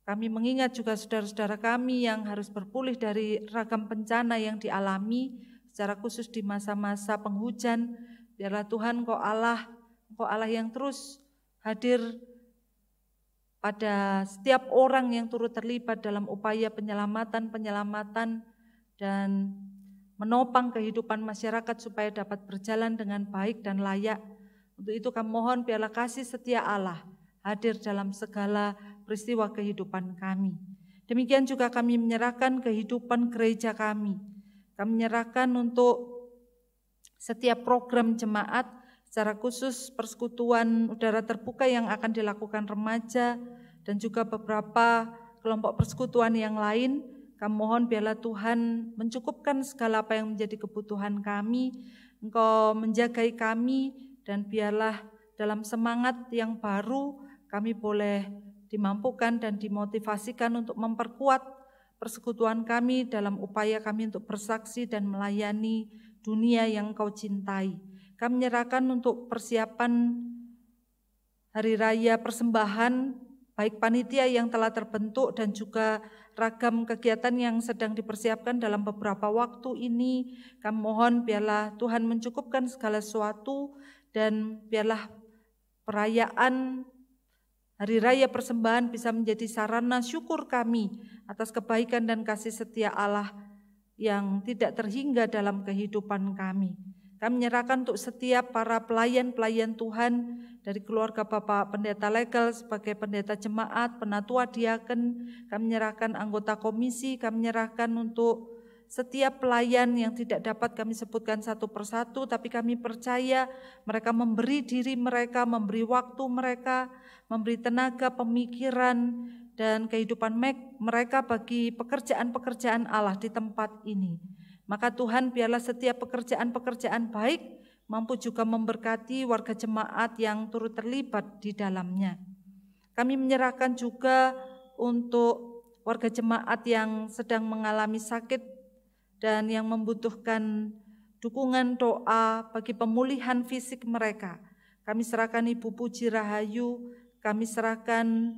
Kami mengingat juga saudara-saudara kami yang harus berpulih dari ragam bencana yang dialami, secara khusus di masa-masa penghujan. Biarlah Tuhan Engkau Allah yang terus hadir pada setiap orang yang turut terlibat dalam upaya penyelamatan dan menopang kehidupan masyarakat supaya dapat berjalan dengan baik dan layak. Untuk itu kami mohon biarlah kasih setia Allah hadir dalam segala peristiwa kehidupan kami. Demikian juga kami menyerahkan kehidupan gereja kami. Kami menyerahkan untuk setiap program jemaat, secara khusus persekutuan udara terbuka yang akan dilakukan remaja dan juga beberapa kelompok persekutuan yang lain. Kami mohon biarlah Tuhan mencukupkan segala apa yang menjadi kebutuhan kami. Engkau menjagai kami, dan biarlah dalam semangat yang baru kami boleh dimampukan dan dimotivasikan untuk memperkuat persekutuan kami dalam upaya kami untuk bersaksi dan melayani dunia yang Engkau cintai. Kami menyerahkan untuk persiapan Hari Raya Persembahan, baik panitia yang telah terbentuk dan juga ragam kegiatan yang sedang dipersiapkan dalam beberapa waktu ini. Kami mohon biarlah Tuhan mencukupkan segala sesuatu, dan biarlah perayaan Hari Raya Persembahan bisa menjadi sarana syukur kami atas kebaikan dan kasih setia Allah yang tidak terhingga dalam kehidupan kami. Kami menyerahkan untuk setiap para pelayan-pelayan Tuhan, dari keluarga Bapak Pendeta Legal sebagai pendeta jemaat, penatua diaken, kami menyerahkan anggota komisi, kami menyerahkan untuk setiap pelayan yang tidak dapat kami sebutkan satu persatu, tapi kami percaya mereka memberi diri mereka, memberi waktu mereka, memberi tenaga, pemikiran, dan kehidupan mereka bagi pekerjaan-pekerjaan Allah di tempat ini. Maka Tuhan biarlah setiap pekerjaan-pekerjaan baik mampu juga memberkati warga jemaat yang turut terlibat di dalamnya. Kami menyerahkan juga untuk warga jemaat yang sedang mengalami sakit dan yang membutuhkan dukungan doa bagi pemulihan fisik mereka. Kami serahkan Ibu Puji Rahayu, kami serahkan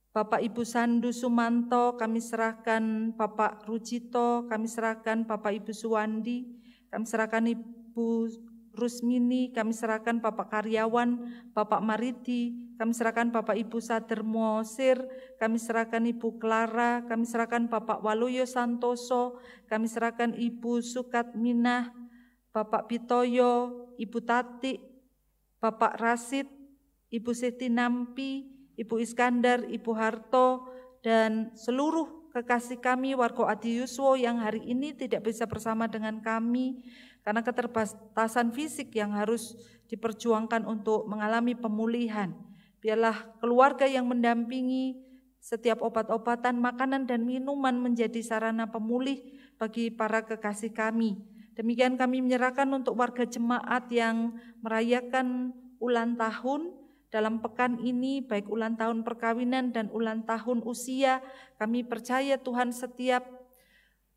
Bapak Ibu Sandu Sumanto, kami serahkan Bapak Rujito, kami serahkan Bapak Ibu Suwandi, kami serahkan Ibu Rusmini, kami serahkan Bapak Karyawan, Bapak Maridi, kami serahkan Bapak Ibu Sadermo Sir, kami serahkan Ibu Clara, kami serahkan Bapak Waluyo Santoso, kami serahkan Ibu Sukat Minah, Bapak Bitoyo, Ibu Tati, Bapak Rasid, Ibu Siti Nampi, Ibu Iskandar, Ibu Harto, dan seluruh kekasih kami warga Adi Yuswo yang hari ini tidak bisa bersama dengan kami karena keterbatasan fisik yang harus diperjuangkan untuk mengalami pemulihan. Biarlah keluarga yang mendampingi setiap obat-obatan, makanan, dan minuman menjadi sarana pemulih bagi para kekasih kami. Demikian kami menyerahkan untuk warga jemaat yang merayakan ulang tahun dalam pekan ini, baik ulang tahun perkawinan dan ulang tahun usia. Kami percaya Tuhan setiap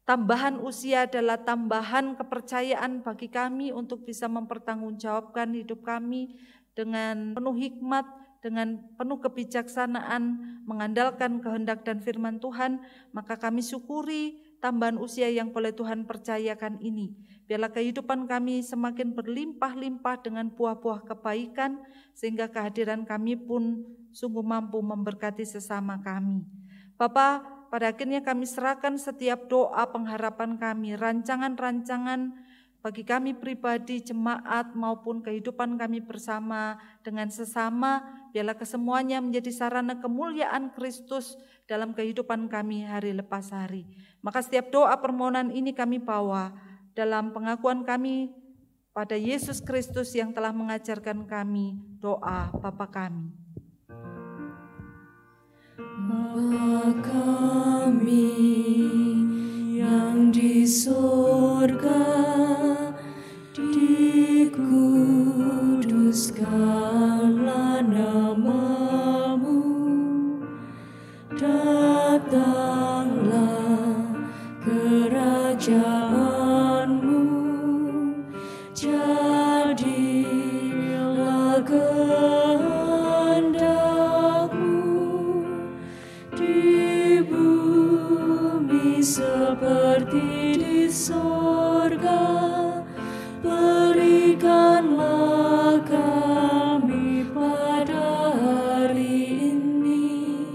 tambahan usia adalah tambahan kepercayaan bagi kami untuk bisa mempertanggungjawabkan hidup kami dengan penuh hikmat, dengan penuh kebijaksanaan, mengandalkan kehendak dan firman Tuhan. Maka kami syukuri tambahan usia yang boleh Tuhan percayakan ini. Biarlah kehidupan kami semakin berlimpah-limpah dengan buah-buah kebaikan, sehingga kehadiran kami pun sungguh mampu memberkati sesama kami. Bapa, pada akhirnya kami serahkan setiap doa pengharapan kami, rancangan-rancangan bagi kami pribadi, jemaat, maupun kehidupan kami bersama dengan sesama. Biarlah kesemuanya menjadi sarana kemuliaan Kristus dalam kehidupan kami hari lepas hari. Maka setiap doa permohonan ini kami bawa dalam pengakuan kami pada Yesus Kristus yang telah mengajarkan kami doa Bapa kami. Bapa kami yang di surga, dikuduskanlah nama-Mu, datanglah kerajaan-Mu, jadilah kehendak-Mu di bumi seperti di surga. Berikanlah kami pada hari ini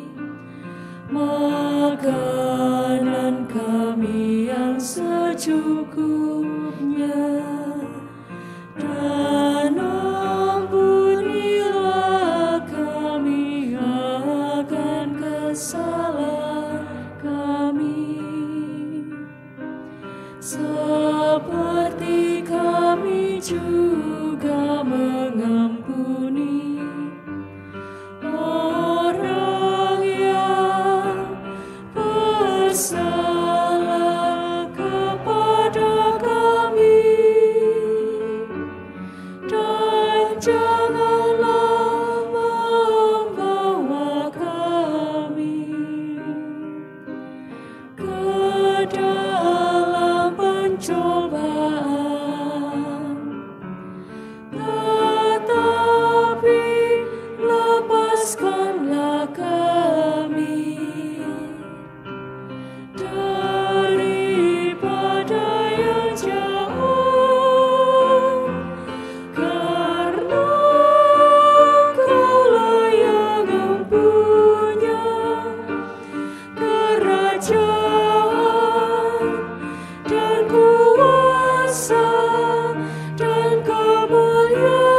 makanan kami yang secukupnya, dan ampunilah kami akan kesalahan kami, seperti kami juga mengampuni orang yang bersalah kepada kami, dan janganlah membawa kami ke dalam pencobaan, tetapi lepaskanlah kami daripada yang jahat, karena Engkau-lah yang mempunyai kerajaan dan kuasa dan kemuliaan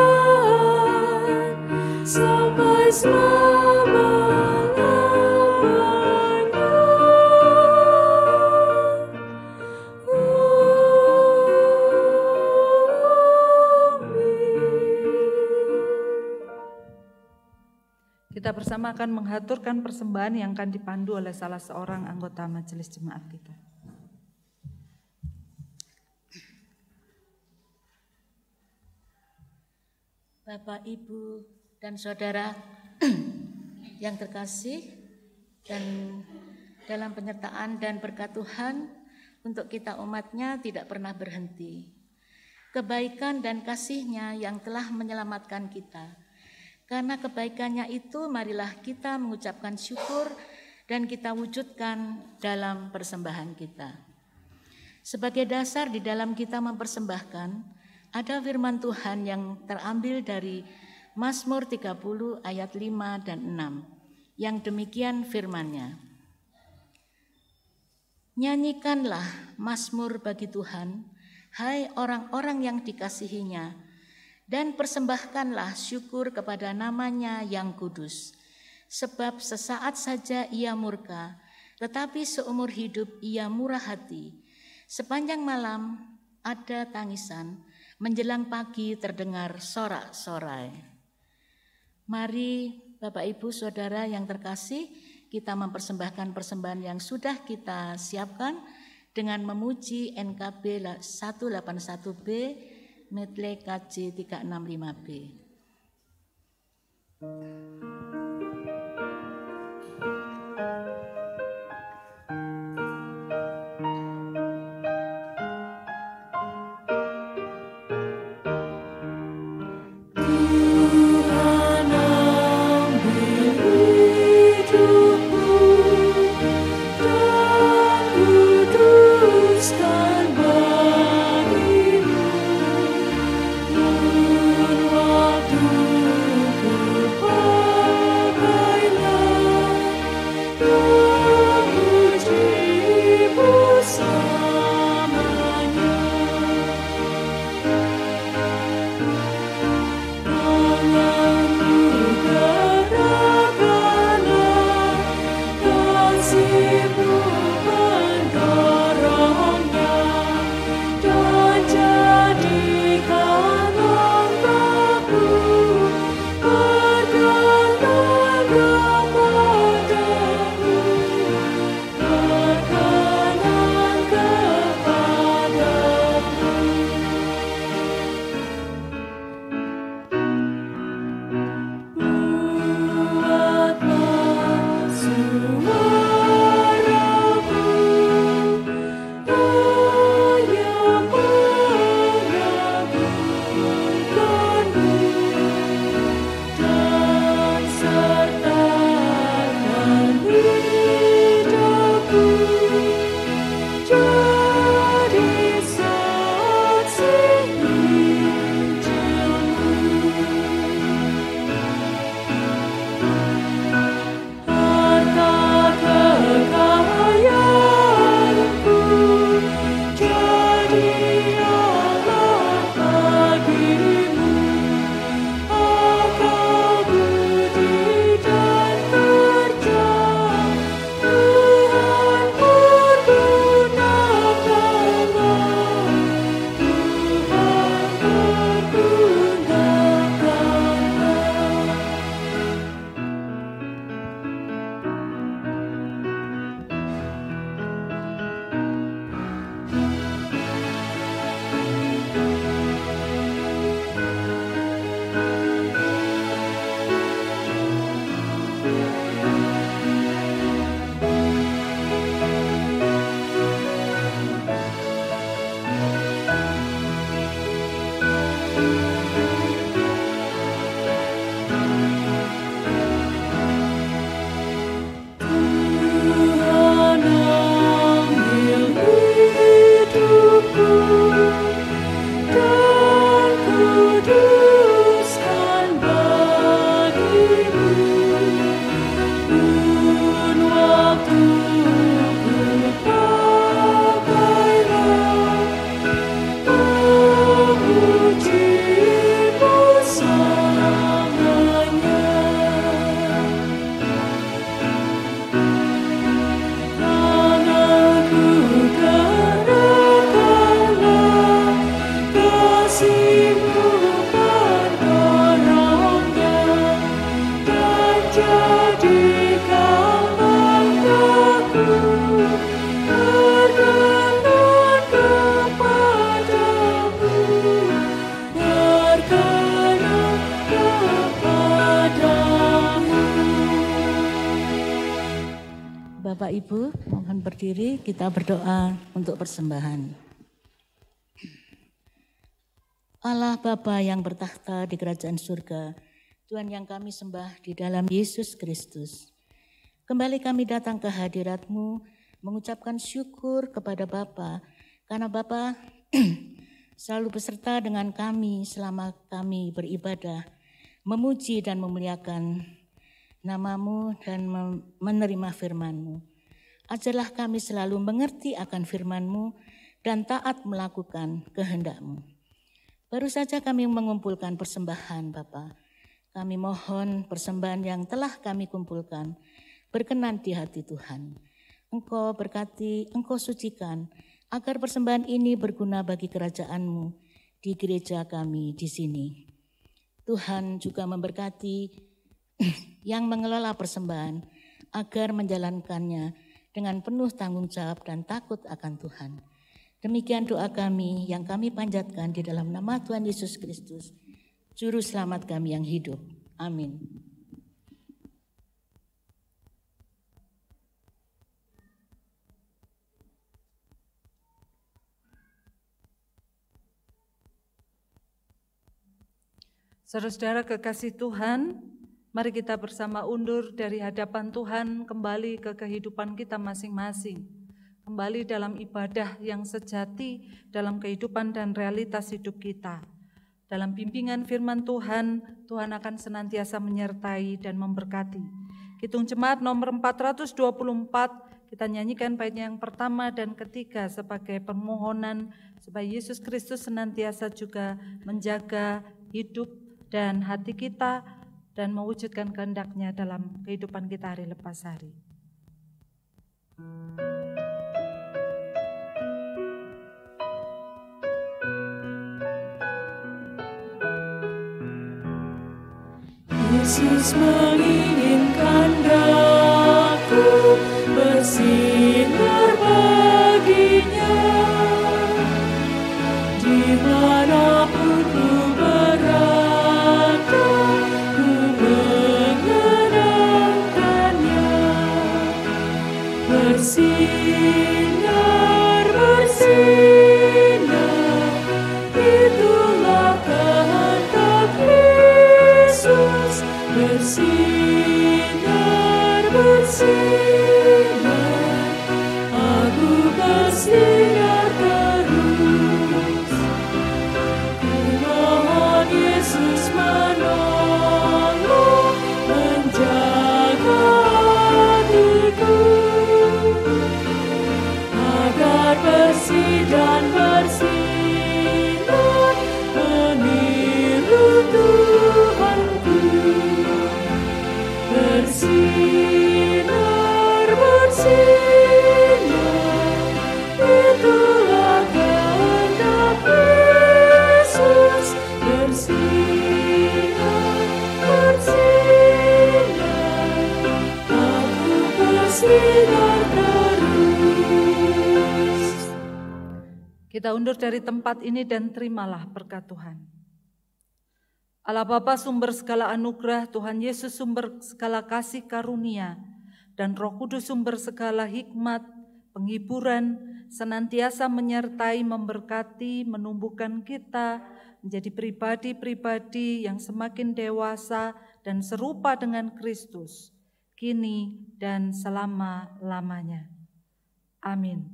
sampai selama-lamanya. Kita bersama akan menghaturkan persembahan yang akan dipandu oleh salah seorang anggota majelis jemaat kita. Bapak, Ibu, dan Saudara yang terkasih, dan dalam penyertaan dan berkat Tuhan untuk kita umatnya tidak pernah berhenti. Kebaikan dan kasih-Nya yang telah menyelamatkan kita. Karena kebaikannya itu marilah kita mengucapkan syukur dan kita wujudkan dalam persembahan kita. Sebagai dasar di dalam kita mempersembahkan, ada firman Tuhan yang terambil dari Mazmur 30 ayat 5 dan 6, yang demikian firman-Nya. Nyanyikanlah mazmur bagi Tuhan, hai orang-orang yang dikasihi-Nya, dan persembahkanlah syukur kepada nama-Nya yang kudus. Sebab sesaat saja Ia murka, tetapi seumur hidup Ia murah hati. Sepanjang malam ada tangisan, menjelang pagi terdengar sorak-sorai. Mari Bapak Ibu Saudara yang terkasih, kita mempersembahkan persembahan yang sudah kita siapkan dengan memuji NKB 181B, medley KJ 365B. Waktu Bapak Ibu, mohon berdiri, kita berdoa untuk persembahan. Allah Bapa yang bertakhta di kerajaan surga, Tuhan yang kami sembah di dalam Yesus Kristus. Kembali kami datang ke hadirat-Mu, mengucapkan syukur kepada Bapa, karena Bapa selalu beserta dengan kami selama kami beribadah, memuji dan memuliakan nama-Mu dan menerima firman-Mu. Ajarlah kami selalu mengerti akan firman-Mu dan taat melakukan kehendak-Mu. Baru saja kami mengumpulkan persembahan Bapa. Kami mohon persembahan yang telah kami kumpulkan berkenan di hati Tuhan. Engkau berkati, Engkau sucikan, agar persembahan ini berguna bagi kerajaan-Mu di gereja kami di sini. Tuhan juga memberkati yang mengelola persembahan agar menjalankannya dengan penuh tanggung jawab dan takut akan Tuhan. Demikian doa kami yang kami panjatkan di dalam nama Tuhan Yesus Kristus, Juru Selamat kami yang hidup. Amin. Saudara-saudara kekasih Tuhan, mari kita bersama undur dari hadapan Tuhan kembali ke kehidupan kita masing-masing. Kembali dalam ibadah yang sejati dalam kehidupan dan realitas hidup kita. Dalam bimbingan firman Tuhan, Tuhan akan senantiasa menyertai dan memberkati. Kidung Jemaat nomor 424, kita nyanyikan bait yang pertama dan ketiga sebagai permohonan supaya Yesus Kristus senantiasa juga menjaga hidup dan hati kita dan mewujudkan kehendak-Nya dalam kehidupan kita hari lepas hari. Yesus menginginkan daku bersinar baginya, dimanapun ku berada, ku mengenangkannya. Bersinar, bersinar, itulah kehendak Yesus. Bersinar, bersinar, aku bersinar terus. Ku mohon Yesus menolong, menjaga hatiku, agar bersih dan bersinar, meniru Tuhanku. Bersinar, bersinar, itulah kehendak Yesus. Bersinar, bersinar, aku bersinar terus. Kita undur dari tempat ini dan terimalah berkat Tuhan. Allah Bapa sumber segala anugerah, Tuhan Yesus sumber segala kasih karunia, dan Roh Kudus sumber segala hikmat, penghiburan, senantiasa menyertai, memberkati, menumbuhkan kita menjadi pribadi-pribadi yang semakin dewasa dan serupa dengan Kristus, kini dan selama-lamanya. Amin.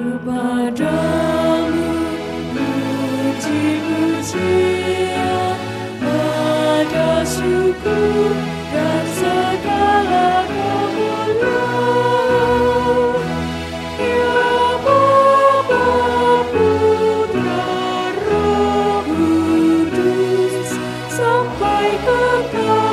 Kepadamu puji-pujian, ada syukur dan segala kemuliaan. Ya Bapa, Putra, Roh Kudus, sampai kekal.